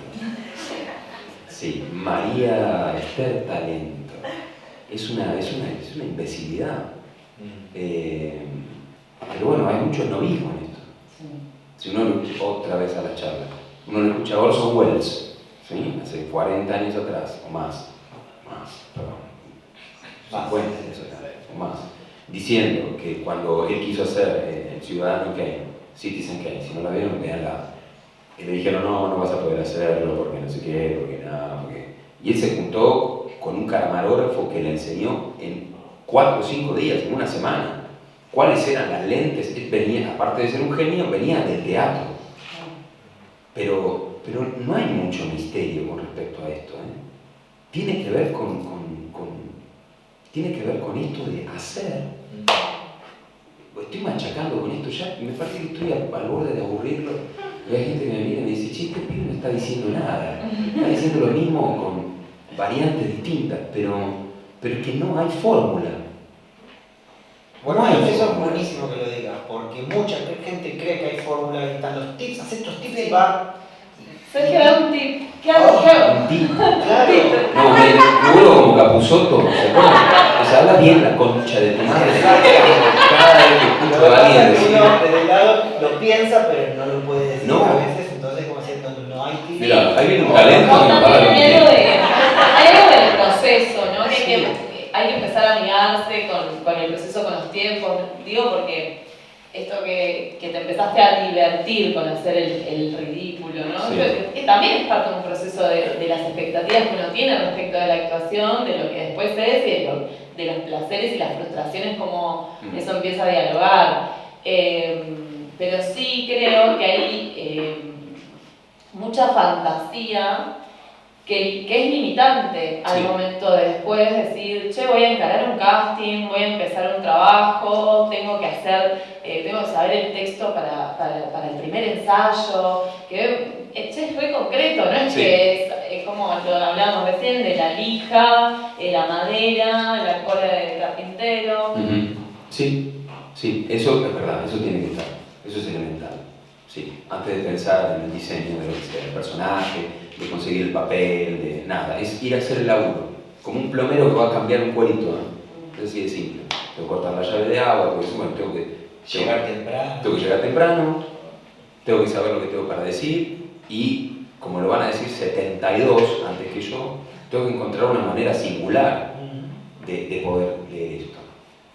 Sí, María Esther, talento. Es una imbecilidad. Pero bueno, hay mucho novismo en esto. Si uno lo escucha otra vez a la charla, uno lo escucha a Orson Welles, ¿sí? Hace 40 años atrás, o más, perdón, 50 años atrás, o más, diciendo que cuando él quiso hacer el Ciudadano Kane, Citizen Kane, si no la vieron, veanla, y le dijeron, no vas a poder hacerlo, porque no sé qué, porque nada, porque... Y él se juntó con un camarógrafo que le enseñó en 4 o 5 días, en una semana, cuáles eran las lentes. Él venía, aparte de ser un genio, venía del teatro. Pero no hay mucho misterio con respecto a esto, Tiene que ver tiene que ver con esto de hacer. Estoy machacando con esto ya, me parece que estoy al borde de aburrirlo. Y hay gente que me mira y me dice, che, este pibe no está diciendo nada. Está diciendo lo mismo con variantes distintas, pero es que no hay fórmula. Bueno, eso es buenísimo que lo digas, porque mucha gente cree que hay fórmula y están los tips, haz estos tips y va. Sergio, da un tip. ¿Qué hago? Un tip. Claro. No, me vuelvo como Capusotto, ¿se acuerdan? O sea, habla bien la concha de tu madre. Cada vez que escucho a alguien decir... Uno desde el lado lo piensa, pero no lo puede decir No. a veces, entonces como si no hay tips. Mira, ahí viene un talento que nos va a dar un Hay tip. algo del proceso, ¿no? Hay que empezar a amigarse con el proceso, con los tiempos. Digo porque esto que te empezaste a divertir con hacer el ridículo, ¿no? Sí. Que también es parte de un proceso de las expectativas que uno tiene respecto de la actuación, de lo que después es y de los placeres y las frustraciones, como eso empieza a dialogar. Pero sí creo que hay mucha fantasía que es limitante al momento de después decir, che, voy a encarar un casting, voy a empezar un trabajo, tengo que saber el texto para el primer ensayo, que es re concreto, no es que es como lo hablábamos recién, de la lija, la madera, la cola del carpintero. Sí, eso es verdad, eso tiene que estar, eso es elemental. Sí, antes de pensar en el diseño del personaje, de conseguir el papel, de nada, es ir a hacer el laburo, como un plomero que va a cambiar un cuerito, ¿no? Es así de simple. Tengo que cortar la llave de agua, tengo que llegar temprano, tengo que saber lo que tengo para decir, y como lo van a decir 72 antes que yo, tengo que encontrar una manera singular de poder leer esto.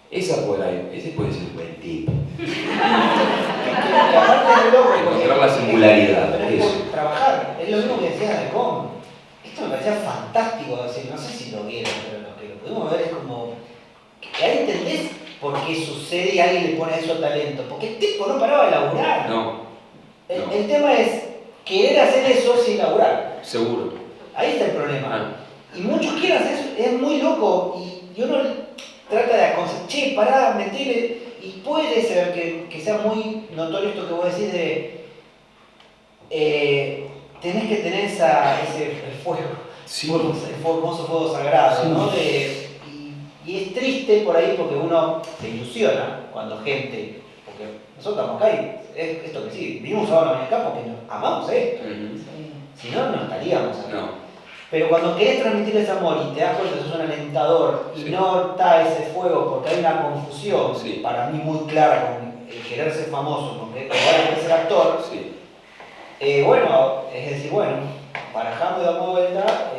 Ese puede ser un buen tip. muy loco. porque- Encontrar la singularidad, Pero es eso. por trabajar, es lo mismo que decías de Com. Esto me parecía fantástico, decir, no sé si lo vieron, pero lo que lo pudimos ver es como que ahí entendés por qué sucede y alguien le pone a eso talento, porque el tipo no paraba de laburar. No, El tema es querer hacer eso sin laburar. seguro. Ahí está el problema. Ah, Y muchos quieren hacer eso, es muy loco y uno trata de aconsejar, che, pará, metele. Y puede ser que sea muy notorio esto que vos decís de tenés que tener el fuego, sí. el famoso fuego sagrado, Sí. ¿no? Y es triste por ahí porque uno se ilusiona cuando gente, porque nosotros estamos acá y es esto que sí, vinimos ahora acá porque amamos esto, Ujú. si no, no estaríamos acá. No, Pero cuando querés transmitir ese amor y te das cuenta que sos un alentador y Sí. no está ese fuego porque hay una confusión, Sí. para mí muy clara con el querer ser famoso, con querer ser actor, sí. bueno, es decir, bueno, barajando y damos vuelta,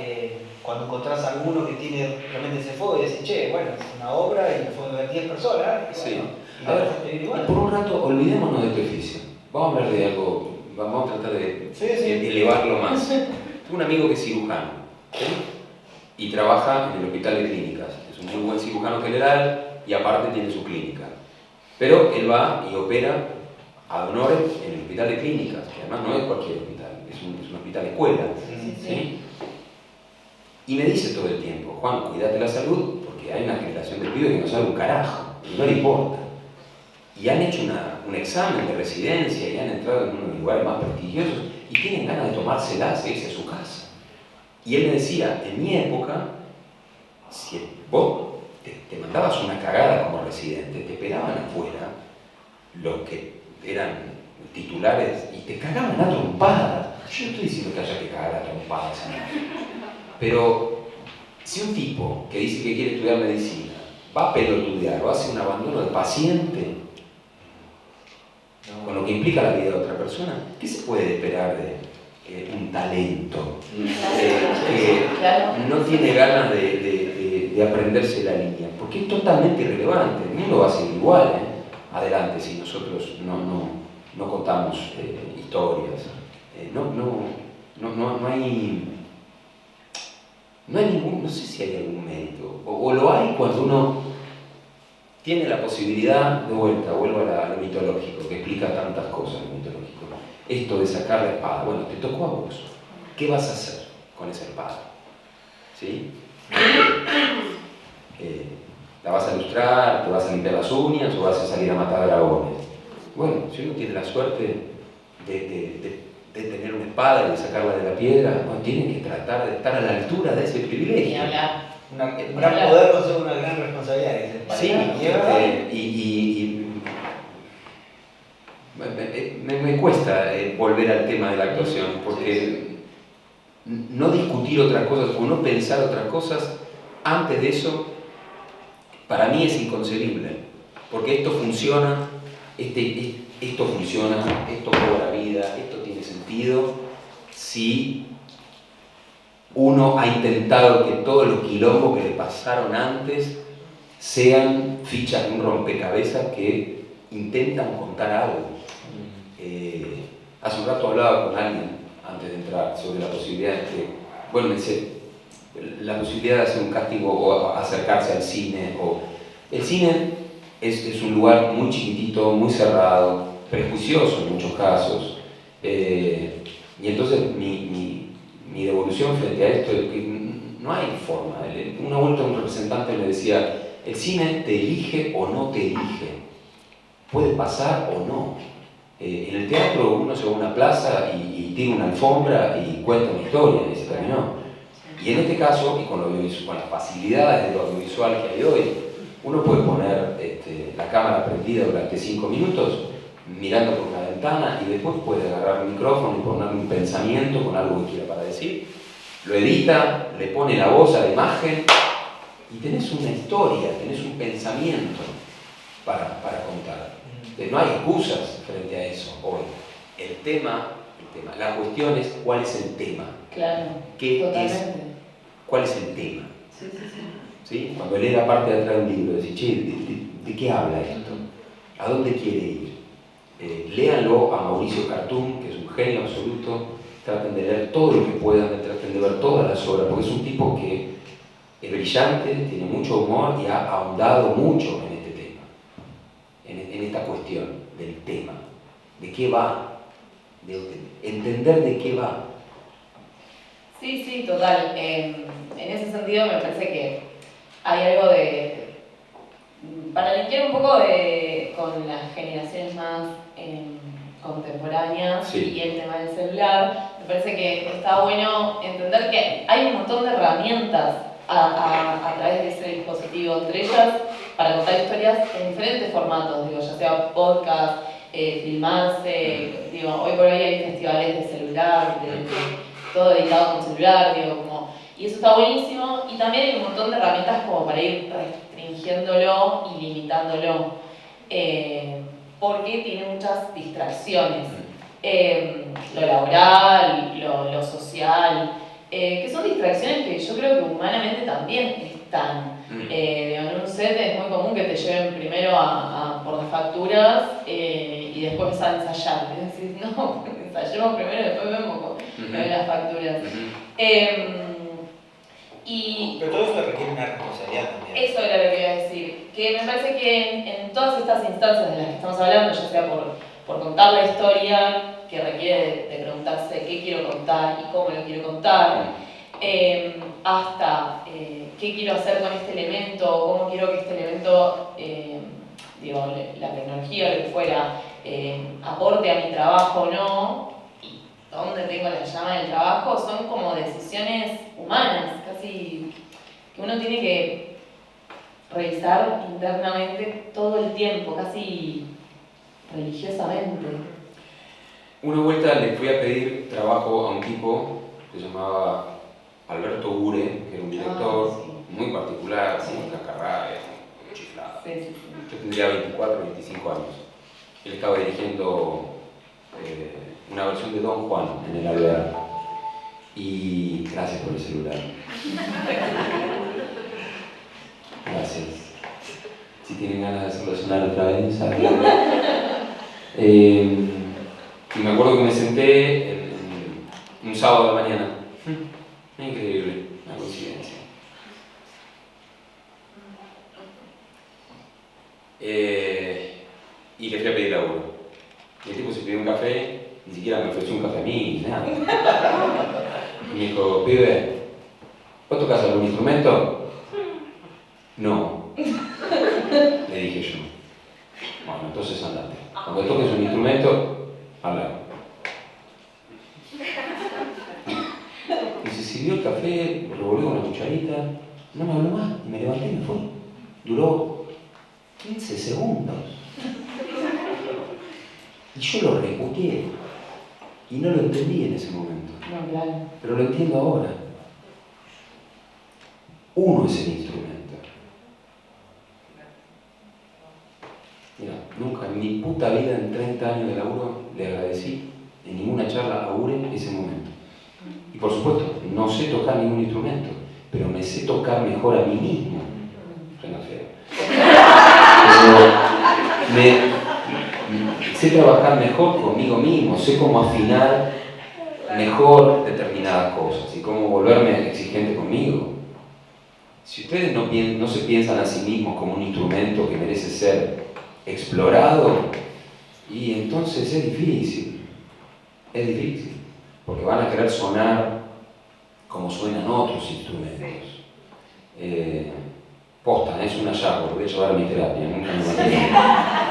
cuando encontrás a alguno que tiene realmente ese fuego y decís, che, bueno, es una obra y me fue a ver 10 personas, y Sí. bueno, y A la ver, vas a vivir igual. por un rato, olvidémonos de tu oficio. Vamos a hablar de algo, vamos a tratar de Sí, sí. elevarlo más. Tengo un amigo que es cirujano, ¿sí? Y trabaja en el hospital de clínicas. Es un muy buen cirujano general y aparte tiene su clínica. Pero él va y opera a honores en el hospital de clínicas, que además no es cualquier hospital, es un hospital escuela. ¿Sí? Y me dice todo el tiempo, Juan, cuídate la salud, porque hay una generación de pibes que no sabe un carajo, y no le importa. Y han hecho un examen de residencia y han entrado en uno de los lugares más prestigiosos y tienen ganas de tomárselas e irse a su casa. Y él me decía, en mi época, si vos te mandabas una cagada como residente, te esperaban afuera los que eran titulares y te cagaban a trompadas. Yo no estoy diciendo que haya que cagar a trompadas, ¿no? Pero si un tipo que dice que quiere estudiar medicina va a pelotudear o hace un abandono de paciente, con lo que implica la vida de otra persona, ¿qué se puede esperar de un talento que no tiene ganas de aprenderse la línea? Porque es totalmente irrelevante, el mundo va a ser igual, adelante, si nosotros no contamos historias. No hay ningún, no sé si hay algún mérito, o lo hay cuando uno tiene la posibilidad, de vuelta, vuelvo a lo mitológico, que explica tantas cosas lo mitológico. Esto de sacar la espada, bueno, te tocó a vos. ¿Qué vas a hacer con esa espada? ¿Sí? ¿La vas a ilustrar, te vas a limpiar las uñas o vas a salir a matar dragones? Bueno, si uno tiene la suerte de tener una espada y de sacarla de la piedra, no tiene que tratar de estar a la altura de ese Ni privilegio. hablar. Un gran poder conlleva una gran responsabilidad. Sí, me cuesta volver al tema de la actuación, porque no discutir otras cosas o no pensar otras cosas antes de eso, para mí es inconcebible, porque esto funciona, esto funciona, esto cobra vida, esto tiene sentido, si uno ha intentado que todos los quilombos que le pasaron antes sean fichas de un rompecabezas que intentan contar algo. Hace un rato hablaba con alguien antes de entrar sobre la posibilidad de que, bueno, me dice, la posibilidad de hacer un casting o acercarse al cine. El cine es un lugar muy chiquitito, muy cerrado, prejuicioso en muchos casos. Y entonces mi devolución frente a esto es que no hay forma. Una vuelta un representante me decía, el cine te elige o no te elige. Puede pasar o no. En el teatro uno se va a una plaza y tira una alfombra y cuenta una historia y se terminó. Y en este caso, y con las facilidades de lo audiovisual que hay hoy, uno puede poner la cámara prendida durante 5 minutos mirando por una ventana y después puede agarrar el micrófono y ponerle un pensamiento con algo que quiera para decir, lo edita, le pone la voz a la imagen y tenés una historia, tenés un pensamiento para contar. No hay excusas frente a eso hoy. El tema, la cuestión es cuál es el tema. Claro, ¿Qué totalmente. ¿Cuál es el tema? Sí. ¿Sí? Cuando lee la parte de atrás de un libro, decís, che, ¿de qué habla esto? ¿A dónde quiere ir? Léanlo léanlo a Mauricio Cartún, que es un genio absoluto, traten de leer todo lo que puedan, traten de ver todas las obras, porque es un tipo que es brillante, tiene mucho humor y ha ahondado mucho en este tema, en esta cuestión del tema, de qué va, de entender de qué va. Sí, sí, total. En ese sentido me parece que hay algo para linkear un poco con las generaciones más contemporáneas Sí. y el tema del celular, me parece que está bueno entender que hay un montón de herramientas a través de ese dispositivo, entre ellas para contar historias en diferentes formatos, digo, ya sea podcast, filmarse, digo, hoy por hoy hay festivales de celular, todo editado con celular, digo, como, y eso está buenísimo, y también hay un montón de herramientas como para ir restringiéndolo y limitándolo, porque tiene muchas distracciones, lo laboral, lo social, que son distracciones que yo creo que humanamente también están. En un set es muy común que te lleven primero por las facturas y después a ensayar. Es decir, no, ensayemos primero y después vemos con las facturas. Pero todo eso requiere una responsabilidad también. Eso era lo que iba a decir. Que me parece que en todas estas instancias de las que estamos hablando, ya sea por contar la historia, que requiere de preguntarse qué quiero contar y cómo lo quiero contar, hasta qué quiero hacer con este elemento, cómo quiero que este elemento, digo, la tecnología o lo que fuera, aporte a mi trabajo o no, y dónde tengo la llama del trabajo, son como decisiones humanas, casi que uno tiene que revisar internamente todo el tiempo, casi religiosamente. Una vuelta le fui a pedir trabajo a un tipo que se llamaba Alberto Ure, que era un director muy particular, muy cacarrabia, muy chiflado. Sí, sí, sí. Yo tendría 24, 25 años. Él estaba dirigiendo una versión de Don Juan en el Alvear. Y gracias por el celular. Gracias. Si tienen ganas de hacerlo sonar otra vez, y me acuerdo que me senté un sábado de la mañana. Increíble, una coincidencia. Y le fui a pedir laburo. Y el tipo se pidió un café, ni siquiera me ofreció un café a mí, nada. Y me dijo, pibe, ¿vos tocas algún instrumento? No. Le dije yo. Bueno, entonces andate. Cuando toques un instrumento, habla. Y se sirvió el café, revolvió con una cucharita, no me habló más, y me levanté y me fui. Duró 15 segundos. Y yo lo repudié. Y no lo entendí en ese momento. No, claro. Pero lo entiendo ahora. Uno es el instrumento. Mira, nunca en mi puta vida en 30 años de laburo le agradecí en ninguna charla a Ure ese momento. Y por supuesto, no sé tocar ningún instrumento, pero me sé tocar mejor a mí mismo. Suena feo. Pero sé trabajar mejor conmigo mismo, sé cómo afinar mejor determinadas cosas y cómo volverme exigente conmigo. Si ustedes no se piensan a sí mismos como un instrumento que merece ser explorado, y entonces es difícil, porque van a querer sonar como suenan otros instrumentos. Posta, es un hallazgo, lo voy a llevar a mi terapia, nunca me imaginé.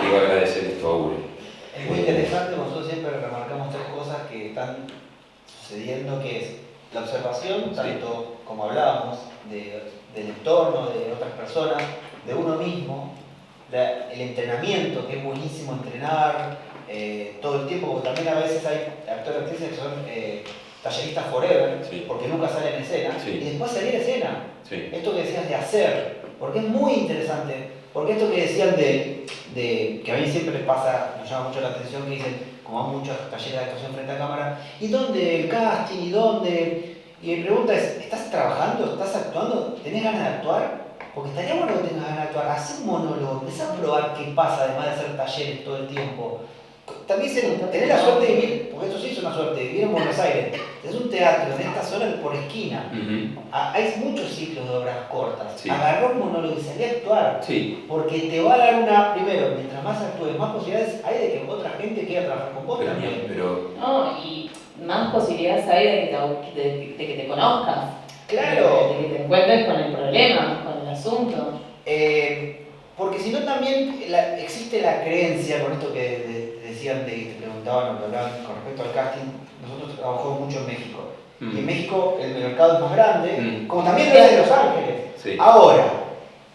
Digo agradecer esto a Ure. Es muy interesante, nosotros siempre remarcamos tres cosas que están sucediendo, que es la observación, tanto como hablábamos, del entorno, de otras personas, de uno mismo, el entrenamiento, que es buenísimo entrenar todo el tiempo, porque también a veces hay actores y actrices que son talleristas forever, porque nunca salen en escena, y después salir a escena. Esto que decías de hacer, porque es muy interesante, porque esto que decían que a mí siempre les pasa, me llama mucho la atención, que dicen, como hay muchos talleres de actuación frente a cámara, ¿y dónde el casting? ¿Y dónde? Y mi pregunta es, ¿estás trabajando? ¿Estás actuando? ¿Tenés ganas de actuar? Porque estaría bueno que tengas ganas de actuar. Haz un monólogo, empezá a probar qué pasa, además de hacer talleres todo el tiempo. también tenés la suerte de vivir, porque eso sí es una suerte, de vivir en Buenos Aires. Es un teatro en esta zona por esquina. Hay muchos ciclos de obras cortas. Sí. Agarró un monólogo y salí a actuar. Sí. Porque te va a dar primero, mientras más actúes, más posibilidades hay de que otra gente quiera trabajar con vos también. No, y más posibilidades hay de que te conozcas. Claro. De que te encuentres con el problema, con el asunto. Porque si no también existe la creencia, con esto que decían, te preguntaban o te hablaban con respecto al casting, nosotros trabajamos mucho en México. Y en México el mercado es más grande, como también lo es en Los Ángeles. Sí. Ahora,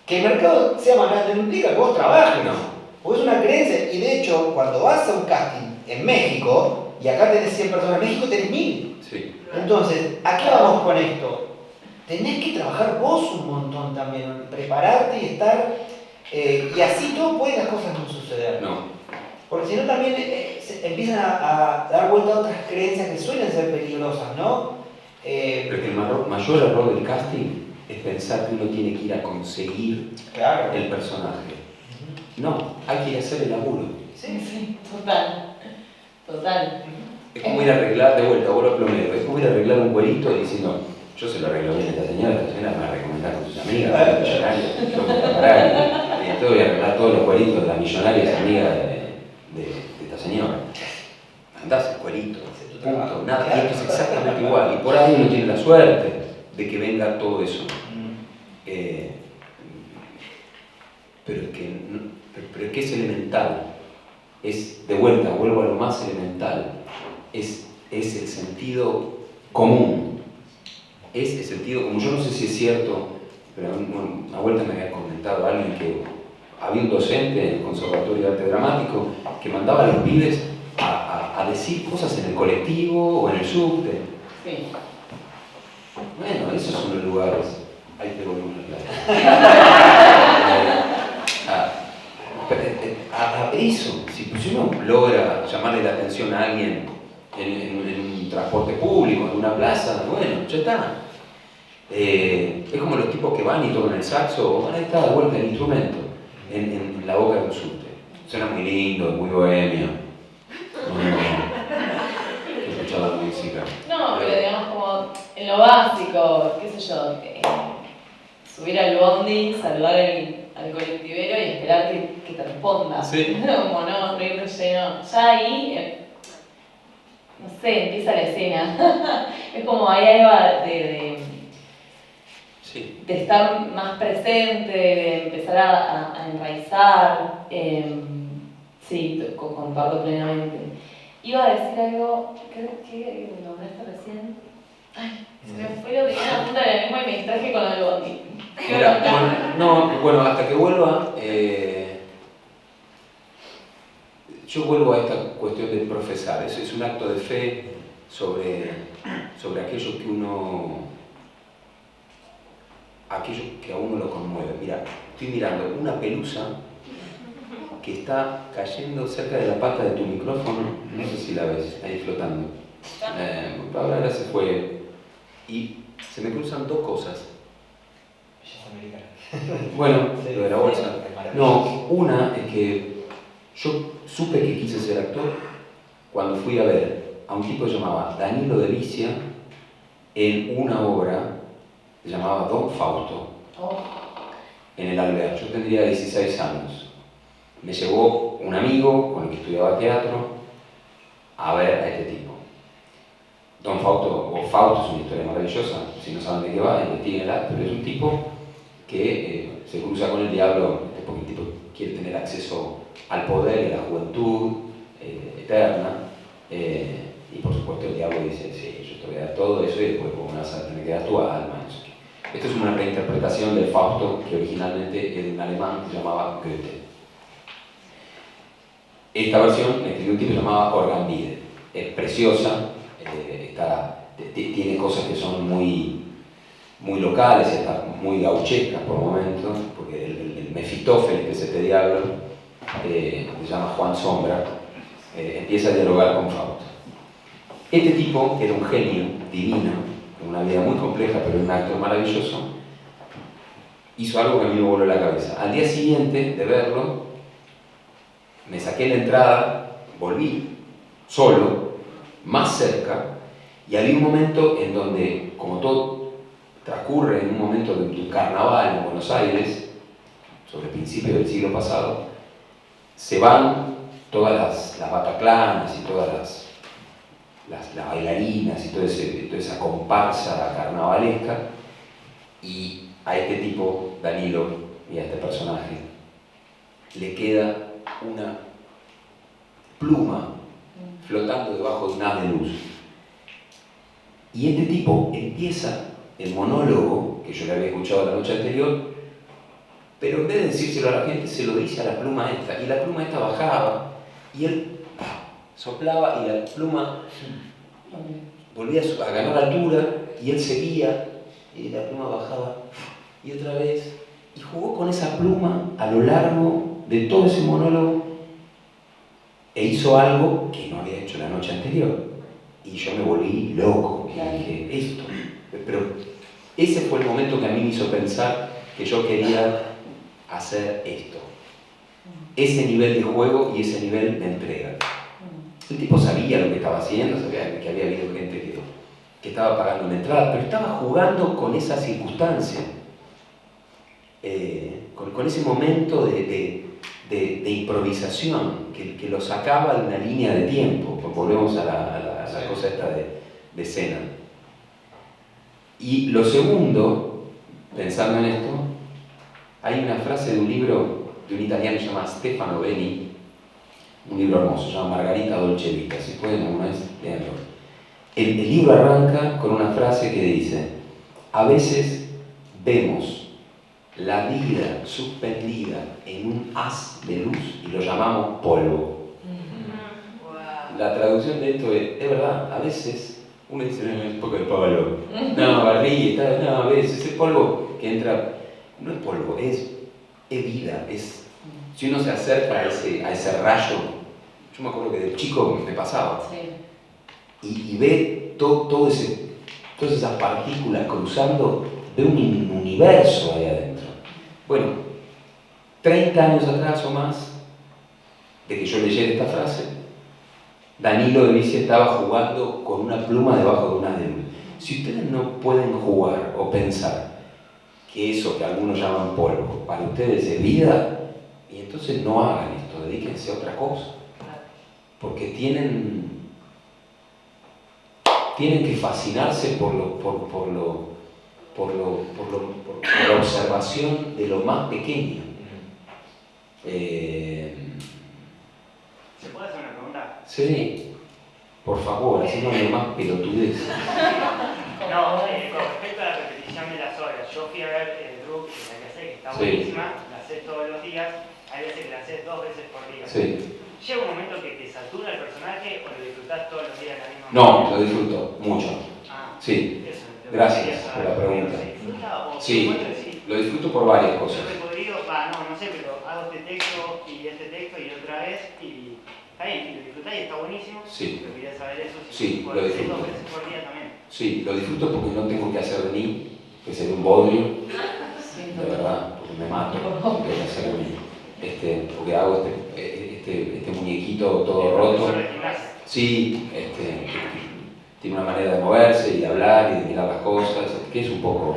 que el mercado sea más grande no implica que vos trabajes. No. Porque es una creencia, y de hecho, cuando vas a un casting en México, y acá tenés 100 personas, en México tenés 1000. Sí. Entonces, ¿a qué vamos con esto? Tenés que trabajar vos un montón también, prepararte y estar, y así todo pueden las cosas no suceder. No. Porque si no también empiezan a dar vuelta a otras creencias que suelen ser peligrosas, ¿no? Pero que el mayor error del casting es pensar que uno tiene que ir a conseguir el personaje. No, hay que ir a hacer el laburo. Sí, total. Es como ir a arreglar, de vuelta, vos lo plomero, es como ir a arreglar un güerito diciendo, yo se lo arreglo bien a esta señora me va a recomendar con sus amigas, con los millonarios, yo me voy a parar y entonces voy a arreglar todos los güeritos de las millonarias amigas de esta señora. Andás el cuerito, punto, nada, y esto es exactamente igual. Y por ahí uno tiene la suerte de que venga todo eso. Pero es que es elemental. Es, de vuelta, vuelvo a lo más elemental. Es el sentido común. Es el sentido común. Yo no sé si es cierto, pero una vuelta me había comentado alguien que había un docente en el Conservatorio de Arte Dramático que mandaba a los pibes a decir cosas en el colectivo o en el subte. Sí. Bueno, esos son los lugares. Ahí te volvemos a eso. Si uno logra llamarle la atención a alguien en un transporte público, en una plaza, bueno, ya está. Es como los tipos que van y tocan el saxo, bueno, ahí está de vuelta el instrumento en la boca de un subte. Suena muy lindo, muy bohemio. Escuchar la música. No, pero digamos como en lo básico, qué sé yo, subir al bondi, saludar al colectivero y esperar que te responda. Sí. Como no ir relleno. Ya ahí, no sé, empieza la escena. Es como ahí algo de estar más presente, de empezar a enraizar. Sí, comparto plenamente. Iba a decir algo, ¿qué nombraste recién? Ay, se me fue lo que tenía en la punta de la lengua y me distraje con el bondi. Mira, bueno, hasta que vuelva, yo vuelvo a esta cuestión de profesar. Es un acto de fe sobre aquello que a uno lo conmueve. Mira, estoy mirando una pelusa que está cayendo cerca de la pata de tu micrófono, no sé si la ves, ahí flotando. Ahora se fue. Y se me cruzan dos cosas. Bueno, lo de la bolsa. No, una es que yo supe que quise ser actor cuando fui a ver a un tipo que se llamaba Danilo de Vicia en una obra que se llamaba Don Fausto, en el Alvear. Yo tendría 16 años. Me llevó un amigo con el que estudiaba teatro a ver a este tipo. Don Fausto, o Fausto, es una historia maravillosa, si no saben de qué va, investiguenla, pero es un tipo que se cruza con el diablo porque el tipo quiere tener acceso al poder y a la juventud eterna, y por supuesto el diablo dice, sí, yo te voy a dar todo eso y después vos me vas a tener que dar tu alma. No sé qué. Esto es una reinterpretación del Fausto que originalmente es de un alemán que se llamaba Goethe. Esta versión la escribió un tipo que se llamaba Orgambide. Es preciosa, tiene cosas que son muy locales, está muy gauchescas por momentos, porque el Mefistófeles, que es este diablo, se llama Juan Sombra, empieza a dialogar con Fausto. Este tipo, que era un genio divino, con una vida muy compleja, pero un acto maravilloso, hizo algo que a mí me voló la cabeza. Al día siguiente de verlo, me saqué la entrada volví solo, más cerca, y había un momento en donde, como todo transcurre en un momento de un carnaval en Buenos Aires, sobre el principio del siglo pasado, se van todas las bataclanas y todas las bailarinas y toda esa comparsa carnavalesca, y a este tipo, Danilo, y a este personaje, le queda una pluma flotando debajo de un haz de luz. Y este tipo empieza el monólogo que yo le había escuchado la noche anterior, pero en vez de decírselo a la gente, se lo dice a la pluma esta, y la pluma esta bajaba, y él soplaba, y la pluma volvía a ganar altura, y él seguía, y la pluma bajaba, y otra vez, y jugó con esa pluma a lo largo de todo ese monólogo, e hizo algo que no había hecho la noche anterior, y yo me volví loco, y dije, esto, pero ese fue el momento que a mí me hizo pensar que yo quería hacer esto, ese nivel de juego y ese nivel de entrega. El tipo sabía lo que estaba haciendo, sabía que había habido gente que estaba pagando una entrada, pero estaba jugando con esa circunstancia, con ese momento de improvisación que lo sacaba de una línea de tiempo. Volvemos a la cosa esta de escena. Y lo segundo, pensando en esto, hay una frase de un libro de un italiano que se llama Stefano Beni, un libro hermoso, se llama Margarita Dolce Vita, si pueden alguna vez leerlo. El libro arranca con una frase que dice: a veces vemos la vida suspendida en un haz de luz y lo llamamos polvo. La traducción de esto es verdad, a veces uno dice, no, es un poco de polvo, no, barrita, no, a veces es polvo que entra, no es polvo, es vida, si uno se acerca a ese rayo, yo me acuerdo que de chico me pasaba, y ve todas esas partículas cruzando, ve un universo ahí adentro. Bueno, 30 años atrás o más, de que yo leyera esta frase, Danilo de Vici estaba jugando con una pluma debajo de un haz de luz. Si ustedes no pueden jugar o pensar que eso que algunos llaman polvo, para ustedes es vida, y entonces no hagan esto, dedíquense a otra cosa. Porque tienen que fascinarse por la observación de lo más pequeño. ¿Se puede hacer una pregunta? Sí, por favor, así no hay más pelotudez. No, con respecto a la repetición de las horas, yo fui a ver Druk, la que sé que está buenísima, la haces todos los días, hay veces que la haces 2 veces por día. Sí. ¿Llega un momento que te satura el personaje o lo disfrutás todos los días de la misma manera? No, lo disfruto mucho. Sí. Eso, gracias por la pregunta. ¿Se disfruta o sí, lo disfruto por varias cosas. Yo te podría, no sé, pero hago este texto y otra vez y está bien, y lo disfrutás y está buenísimo. Sí. Pero quería saber eso. Sí, lo disfruto. 2 veces por día también. Sí, lo disfruto porque no tengo que hacer de mí, que sería un bodrio, de verdad, porque me mato, tengo que hacer de mí. Porque hago este muñequito todo roto. Sí, tiene una manera de moverse y de hablar y de mirar las cosas, que es un poco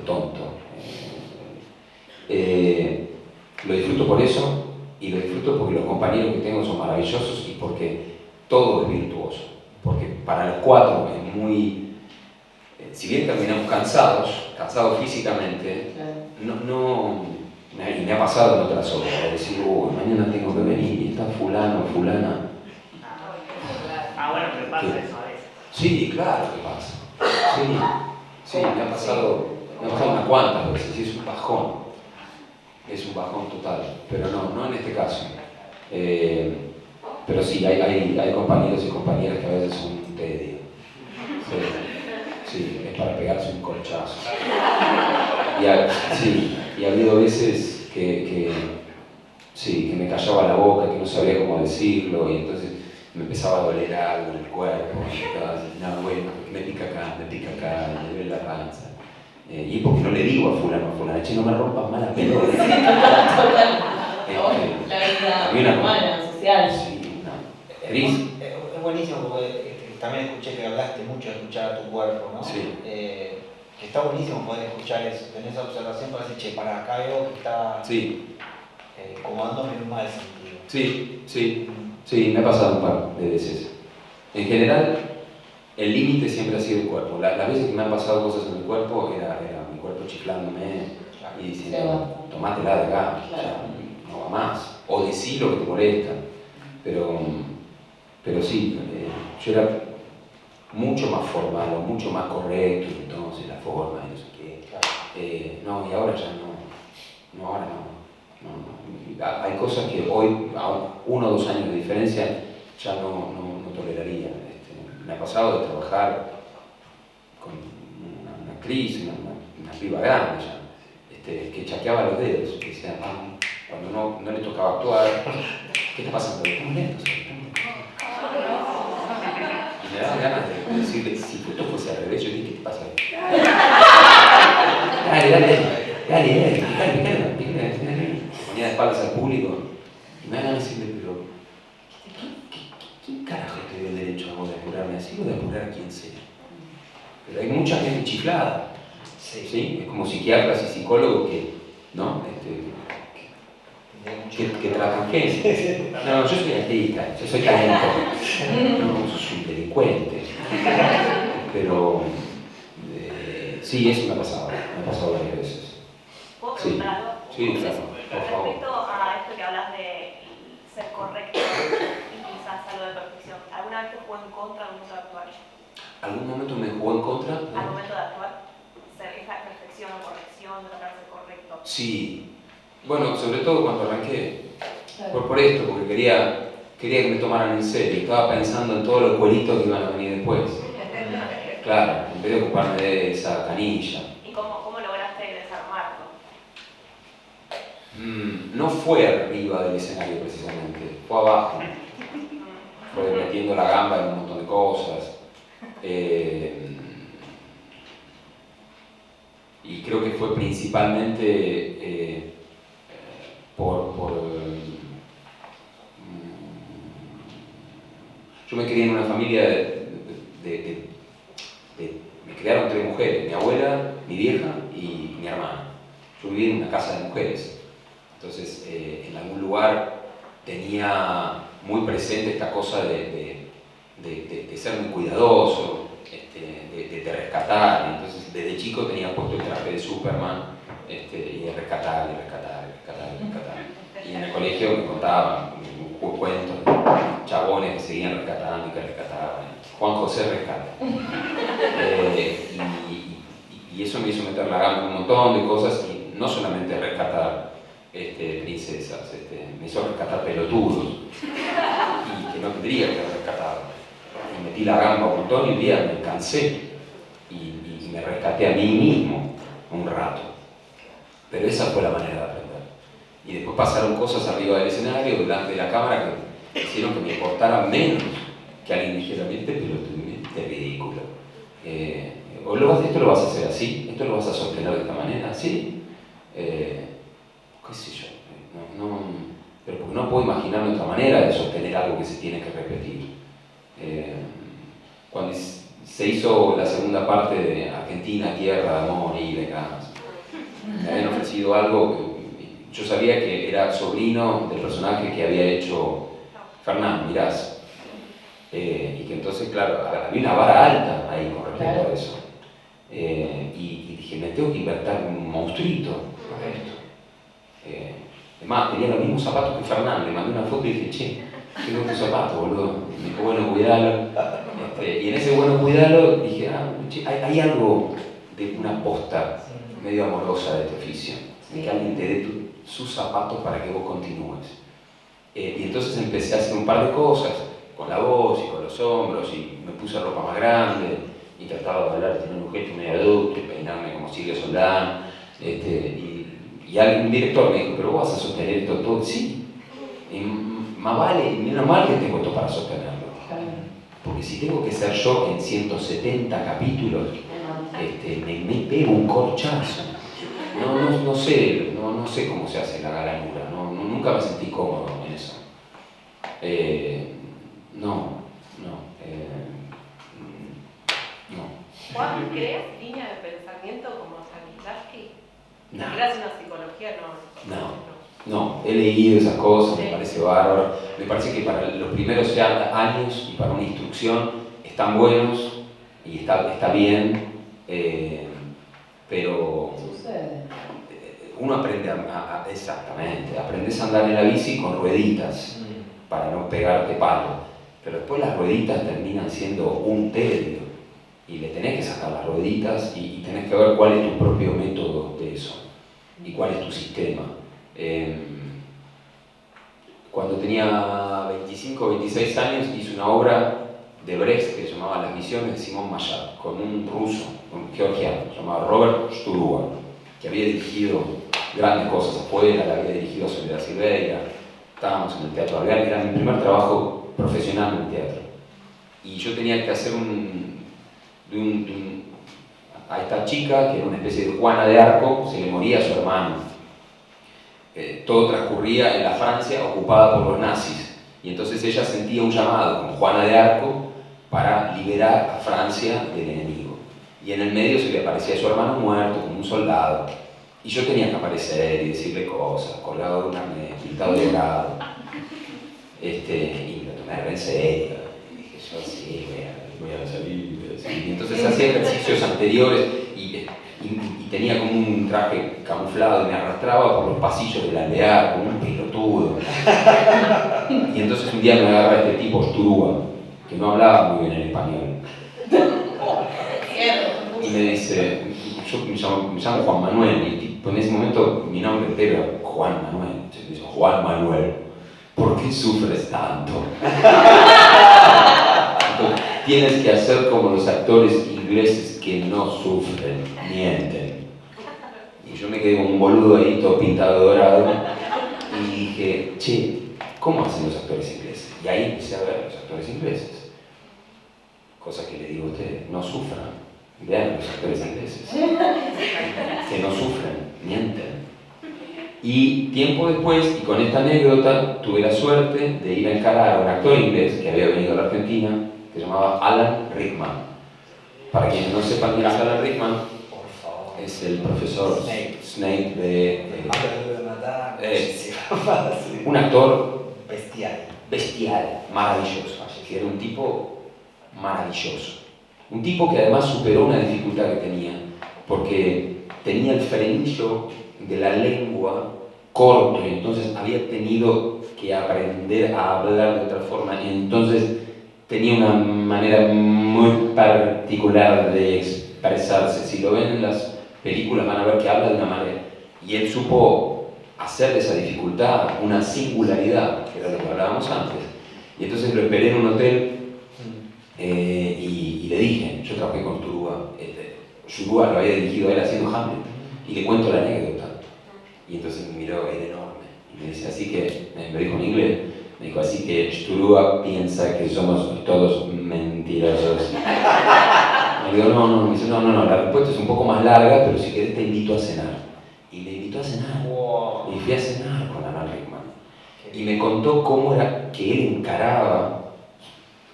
tonto. Lo disfruto por eso, y lo disfruto porque los compañeros que tengo son maravillosos y porque todo es virtuoso. Porque para los 4 es muy... si bien terminamos cansados físicamente, y me ha pasado en otras obras, de decir, mañana tengo que venir y está fulano, fulana. Bueno, pero pasa eso a veces. Sí, claro que pasa. Sí, me ha pasado unas cuantas veces, y es un bajón. Es un bajón total, pero no en este caso. Pero sí, hay compañeros y compañeras que a veces son un tedio. Sí, es para pegarse un colchazo. Y ha habido veces que me callaba la boca, que no sabía cómo decirlo, y entonces me empezaba a doler algo en el cuerpo, me pica acá, me duele la panza. Y es porque no le digo a fulano, che, no me rompas más la pelota. La vida humana, social. Sí, Cris. Es buenísimo porque también escuché que hablaste mucho de escuchar a tu cuerpo, ¿no? Sí. Que está buenísimo poder escuchar eso, tener esa observación para decir, che, para acá veo que está Sí, como dándome en un mal sentido. sí, me ha pasado un par de veces. En general, el límite siempre ha sido el cuerpo. Las veces que me han pasado cosas en el cuerpo, era mi cuerpo chiflándome y diciendo, tomátela de acá, o sea, no va más. O decí lo que te molesta. Pero sí, yo era mucho más formal, o mucho más correcto, entonces la forma y no sé qué. No, y ahora ya no. Ahora no. Hay cosas que hoy, a 1 o 2 años de diferencia, ya no toleraría. Me ha pasado de trabajar con una actriz, una piba grande ya, que chaqueaba los dedos, que decía, cuando no le tocaba actuar, ¿qué está pasando? Estamos lentos. Y me daba ganas de decirle, si esto fuese al revés, yo dije, ¿qué te pasa? Dale, ponía de espaldas al público y me da ganas de decirle, pero ¿qué carajo te dio el derecho a vos de apurarme así o de apurar a quien sea? Pero hay mucha gente chiflada, ¿sí? Es como psiquiatras y psicólogos que, ¿no? Que tratan gente. No, yo soy artista, yo soy talento. No, yo soy un delincuente. Pero sí, eso me ha pasado varias veces. ¿Puedo Sí, preguntar algo? sí, claro, por favor. Respecto a esto que hablas de ser correcto y quizás algo de perfección, ¿alguna vez te jugó en contra al momento de actuar? ¿Algún momento me jugó en contra? Al momento de actuar, ser esa perfección o corrección, de tratar de ser correcto. Sí. Bueno, sobre todo cuando arranqué. Por esto, porque quería que me tomaran en serio. Estaba pensando en todos los cueritos que iban a venir después. Claro, en vez de ocuparme de esa canilla. ¿Y cómo lograste desarmarlo? No fue arriba del escenario precisamente, fue abajo. Fue metiendo la gamba en un montón de cosas. Y creo que fue principalmente yo me crié en una familia me criaron 3 mujeres, mi abuela, mi vieja y mi hermana. Yo vivía en una casa de mujeres, entonces en algún lugar tenía muy presente esta cosa de ser muy cuidadoso, de rescatar. Entonces desde chico tenía puesto el traje de Superman y de rescatar. Y en el colegio me contaban cuentos de chabones que seguían rescatando y que rescataban. Juan José rescata. Y eso me hizo meter la gamba en un montón de cosas, y no solamente rescatar princesas, me hizo rescatar pelotudos y que no tendría que haber rescatado. Y metí la gamba un montón y un día me cansé y me rescaté a mí mismo un rato. Pero esa fue la manera de aprender. Y después pasaron cosas arriba del escenario, delante de la cámara, que hicieron que me importara menos que alguien dijera, este pelotudo, este ridículo. Esto lo vas a hacer así, esto lo vas a sostener de esta manera, ¿sí? Qué sé yo, pero porque no puedo imaginarme otra manera de sostener algo que se tiene que repetir. Cuando se hizo la segunda parte de Argentina, Tierra de Amor y Venganza, me habían ofrecido algo. Yo sabía que era sobrino del personaje que había hecho Fernán Mirás. Y que entonces, claro, había una vara alta ahí con respecto a eso. Y dije, me tengo que inventar un monstruito para esto. Además, tenía los mismos zapatos que Fernán. Le mandé una foto y dije, che, tengo estos zapatos, boludo. Me dijo, bueno, cuidalo. Y en ese bueno, cuidalo, dije, che, hay algo de una posta medio amorosa de este oficio. De que alguien te dé sus zapatos para que vos continúes. Y entonces empecé a hacer un par de cosas, con la voz y con los hombros, y me puse ropa más grande, y trataba de hablar, tener un gesto medio adulto, y peinarme como Silvio Soldán. Y un director me dijo, pero vos vas a sostener esto todo, sí. Y más vale, menos mal que tengo esto para sostenerlo. Porque si tengo que ser yo en 170 capítulos, me pego un corchazo. No sé cómo se hace la galanura, nunca me sentí cómodo en eso. No. Juan, ¿crees línea de pensamiento como Stanislavski? No. ¿Crees una psicología? No, he leído esas cosas, Sí. me parece bárbaro. Me parece que para los primeros años y para una instrucción están buenos y está bien, pero Sucede. uno aprende exactamente, aprendes a andar en la bici con rueditas para no pegarte palo, pero después las rueditas terminan siendo un tedio y le tenés que sacar las rueditas y tenés que ver cuál es tu propio método de eso y cuál es tu sistema. Cuando tenía 25 o 26 años hice una obra de Brecht que se llamaba Las misiones de Simón Mayar, con un ruso, un georgiano, llamado Robert Sturua, que había dirigido grandes cosas afuera, la había dirigido a Soledad Silveira, estábamos en el Teatro Alvear, era mi primer trabajo profesional en el teatro. Y yo tenía que hacer a esta chica, que era una especie de Juana de Arco, se le moría a su hermano. Todo transcurría en la Francia ocupada por los nazis. Y entonces ella sentía un llamado como Juana de Arco para liberar a Francia del enemigo. Y en el medio se le aparecía a su hermano muerto como un soldado. Y yo tenía que aparecer y decirle cosas, colgado de un arnés, pintado de dorado. Y lo tomé re en serio. Y dije, yo sí, voy a salir. Y entonces hacía ejercicios anteriores y tenía como un traje camuflado y me arrastraba por los pasillos del Alvear como un pelotudo. Y entonces un día me agarra este tipo Sturua, que no hablaba muy bien el español. Y me dice, yo me llamo Juan Manuel, y tipo, en ese momento mi nombre entero era Juan Manuel. Entonces me dice, Juan Manuel, ¿por qué sufres tanto? Entonces, tienes que hacer como los actores ingleses que no sufren, mienten. Y yo me quedé como un boludo ahí, todo pintado de dorado, y dije, che, ¿cómo hacen los actores ingleses? Y ahí empecé a ver los actores ingleses. Cosa que le digo a ustedes, no sufran, vean los actores ingleses. Que no sufren, mienten. Y tiempo después, y con esta anécdota, tuve la suerte de ir a encarar a un actor inglés que había venido a la Argentina, que se llamaba Alan Rickman. Para quienes no sepan quién es Alan Rickman, es el profesor Snape de un actor bestial, maravilloso, que era un tipo maravilloso. Un tipo que además superó una dificultad que tenía, porque tenía el frenillo de la lengua corto y entonces había tenido que aprender a hablar de otra forma y entonces tenía una manera muy particular de expresarse. Si lo ven en las películas van a ver que habla de una manera y él supo hacer de esa dificultad una singularidad, que era lo que hablábamos antes. Y entonces lo esperé en un hotel y le dije, yo trabajé con Sturua, Sturua lo había dirigido a él haciendo Hamlet y le cuento la anécdota. Y entonces me miró, era enorme, y me dice, así que, me dijo en inglés, me dijo, así que Sturua piensa que somos todos mentirosos. Me digo, no, me dice, no, la respuesta es un poco más larga, pero si querés te invito a cenar. Y me invitó a cenar, y fui a cenar con Alan Rickman. Y me contó cómo era que él encaraba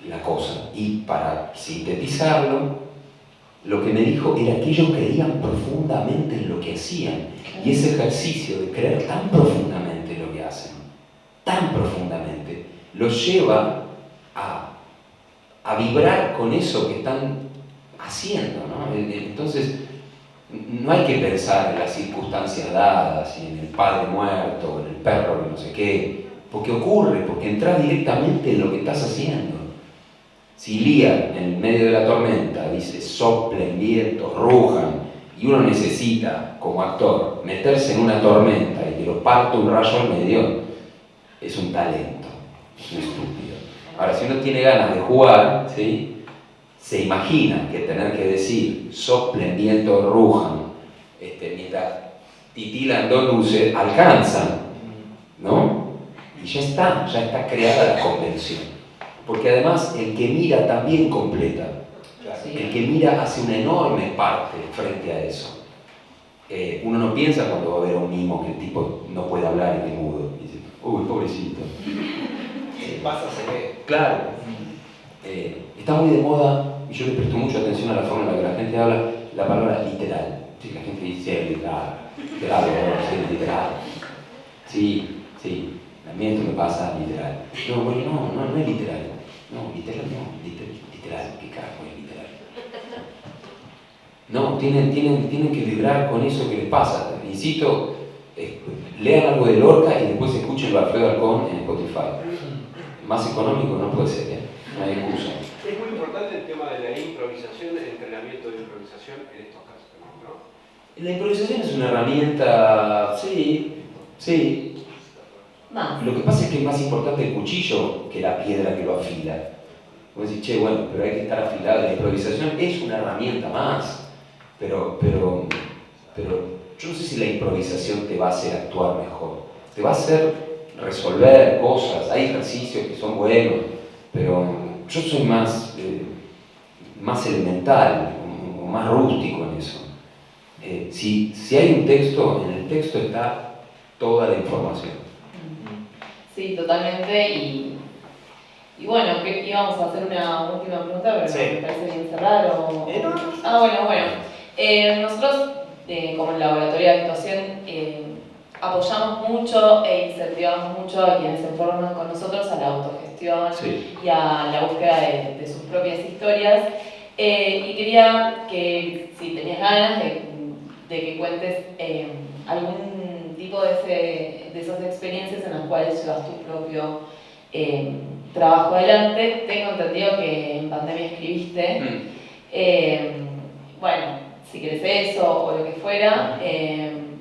la cosa. Y para sintetizarlo, lo que me dijo era que ellos creían profundamente en lo que hacían. Y ese ejercicio de creer tan profundamente en lo que hacen, tan profundamente, los lleva a vibrar con eso que están haciendo, ¿no? Entonces, no hay que pensar en las circunstancias dadas, y en el padre muerto, o en el perro que no sé qué, porque ocurre, porque entras directamente en lo que estás haciendo. Si Lear, en el medio de la tormenta, dice soplen vientos, rujan, y uno necesita, como actor, meterse en una tormenta y que lo parta un rayo al medio, es un talento, es un estúpido. Ahora, si uno tiene ganas de jugar, ¿sí?, se imagina que tener que decir soplen vientos, rujan, mientras titilan dos luces, alcanzan, ¿no? Y ya está creada la convención. Porque además el que mira también completa. El que mira hace una enorme parte frente a eso. Uno no piensa cuando va a ver a un mimo que el tipo no puede hablar y es mudo. Y dice, uy, pobrecito. Pasa, se ve. Claro, Está muy de moda, y yo le presto mucha atención a la forma en la que la gente habla, la palabra literal. Sí, la gente dice literal, literal, sí, literal. Sí, sí, a mí esto me pasa literal. No, bueno, no es literal. No, literal no, literal, ¿qué carajo es literal? No, tienen que vibrar con eso que les pasa. Insisto, lean algo de Lorca y después escuchen a Alfredo Alcón en Spotify. Más económico no puede ser, no hay excusa. Es muy importante el tema de la improvisación, el entrenamiento de improvisación en estos casos, ¿no? La improvisación es una herramienta, sí. Más. Lo que pasa es que es más importante el cuchillo que la piedra que lo afila. Vos decís, che, bueno, pero hay que estar afilado. La improvisación es una herramienta más. Pero yo no sé si la improvisación te va a hacer actuar mejor. Te va a hacer resolver cosas. Hay ejercicios que son buenos, pero yo soy más elemental, o más rústico en eso. Si hay un texto, en el texto está toda la información. Sí, totalmente. Y bueno, que íbamos a hacer una última pregunta, pero sí. me parece bien cerrar o... No. Bueno. Nosotros, como el laboratorio de actuación, apoyamos mucho e incentivamos mucho a quienes se forman con nosotros a la autogestión y a la búsqueda de sus propias historias. Y quería que, si tenías ganas de que cuentes algún tipo de esas experiencias en las cuales llevas tu propio trabajo adelante. Tengo entendido que en pandemia escribiste. Bueno, si querés eso o lo que fuera,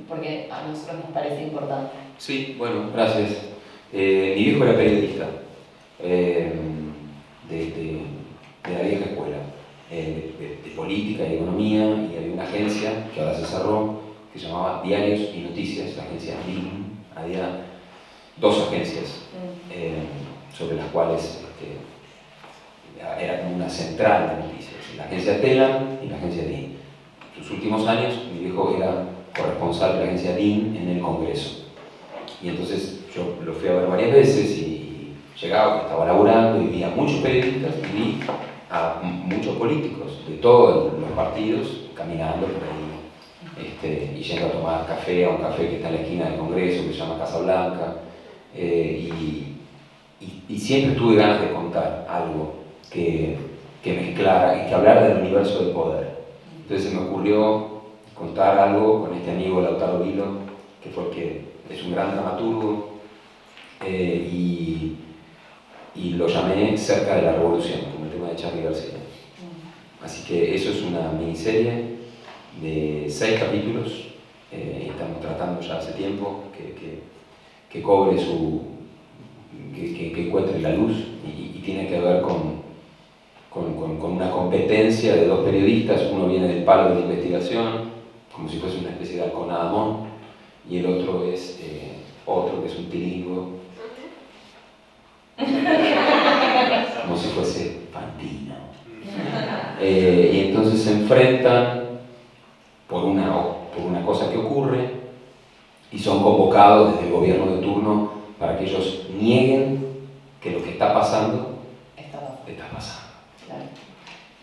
porque a nosotros nos parece importante. Sí, bueno, gracias. Mi viejo era periodista de la vieja escuela, de política y economía, y había una agencia que ahora se cerró, que se llamaba Diarios y Noticias, la agencia DIN. Había dos agencias sobre las cuales era como una central de noticias, la agencia Telam y la agencia DIN. En sus últimos años, mi viejo era corresponsal de la agencia DIN en el Congreso. Y entonces yo lo fui a ver varias veces y llegaba, estaba laburando y vi a muchos periodistas y vi a muchos políticos de todos los partidos caminando por ahí y yendo a tomar café a un café que está en la esquina del Congreso, que se llama Casa Blanca. Y siempre tuve ganas de contar algo que mezclara y que hablara del universo del poder. Entonces se me ocurrió contar algo con este amigo Lautaro Vilo, que fue que es un gran dramaturgo, y lo llamé Cerca de la Revolución, como el tema de Charly García. Así que eso es una miniserie de 6 capítulos, y estamos tratando ya hace tiempo que cobre que encuentre la luz, y tiene que ver con una competencia de 2 periodistas. Uno viene del palo de la investigación, como si fuese una especie de Alconadamón, y el otro es otro que es un tilingo, como si fuese Fantino. Y entonces se enfrentan por una cosa que ocurre y son convocados desde el gobierno de turno para que ellos nieguen que lo que está pasando está pasando. Claro.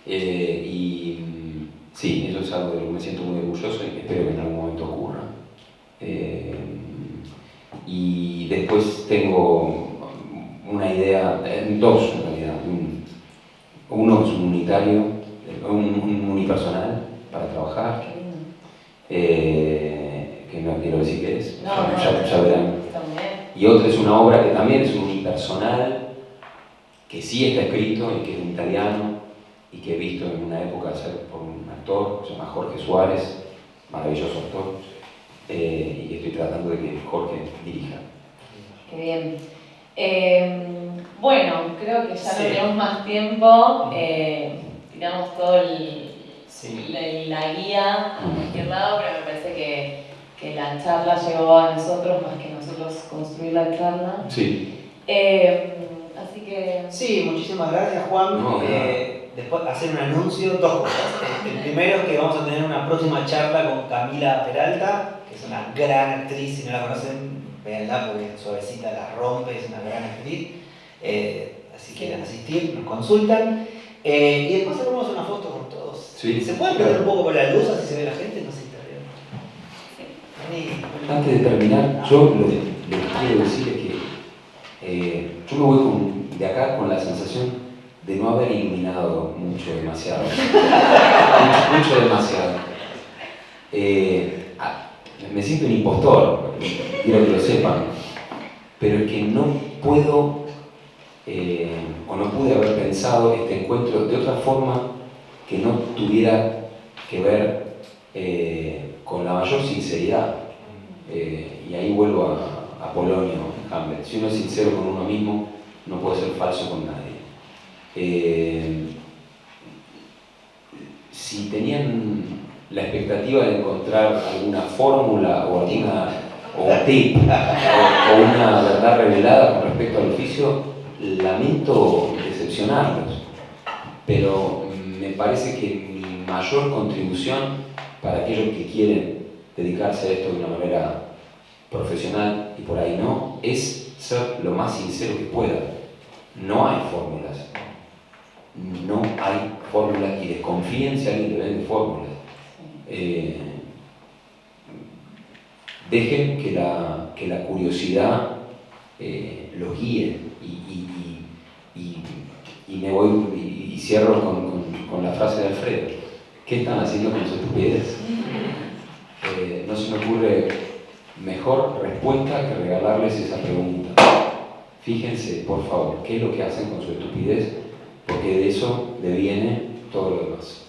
Y sí, eso es algo de lo que me siento muy orgulloso y que espero que en algún momento ocurra. Y después tengo una idea, dos en realidad. Uno es un unitario, un unipersonal para trabajar, que no quiero decir qué es, ya verán. Y otro es una obra que también es un unipersonal, que sí está escrito y que es en italiano, y que he visto en una época hacer por un actor, se llama Jorge Suárez, maravilloso actor, y estoy tratando de que Jorge dirija. Qué bien. Bueno, creo que ya no tenemos más tiempo. Tiramos todo la guía a cualquier lado, pero me parece que la charla llegó a nosotros más que nosotros construir la charla. Sí. Así que... Sí, muchísimas gracias, Juan. Después hacer un anuncio, 2 cosas. El primero es que vamos a tener una próxima charla con Camila Peralta, que es una gran actriz. Si no la conocen, véanla porque suavecita la rompe, es una gran actriz. Si quieren asistir, nos consultan. Y después sacamos una foto con todos. Sí. ¿Se puede prender un poco con la luz así se ve la gente? No sé, está Antes de terminar, yo lo que quiero decir es que yo me voy de acá con la sensación de no haber iluminado mucho, demasiado. mucho demasiado. Me siento un impostor, quiero que lo sepan, pero es que no puedo o no pude haber pensado este encuentro de otra forma que no tuviera que ver con la mayor sinceridad. Y ahí vuelvo a Polonio, Hamlet. Si uno es sincero con uno mismo, no puede ser falso con nadie. Si tenían la expectativa de encontrar alguna fórmula o un tip o una verdad revelada con respecto al oficio, lamento decepcionarlos, pero me parece que mi mayor contribución para aquellos que quieren dedicarse a esto de una manera profesional y por ahí no, es ser lo más sincero que pueda. No hay fórmulas. No hay fórmulas y desconfíen si alguien le vende fórmulas. Dejen que la curiosidad los guíe y me voy y cierro con la frase de Alfredo. ¿Qué están haciendo con su estupidez? No se me ocurre mejor respuesta que regalarles esa pregunta. Fíjense, por favor, qué es lo que hacen con su estupidez, porque de eso deviene todo lo demás.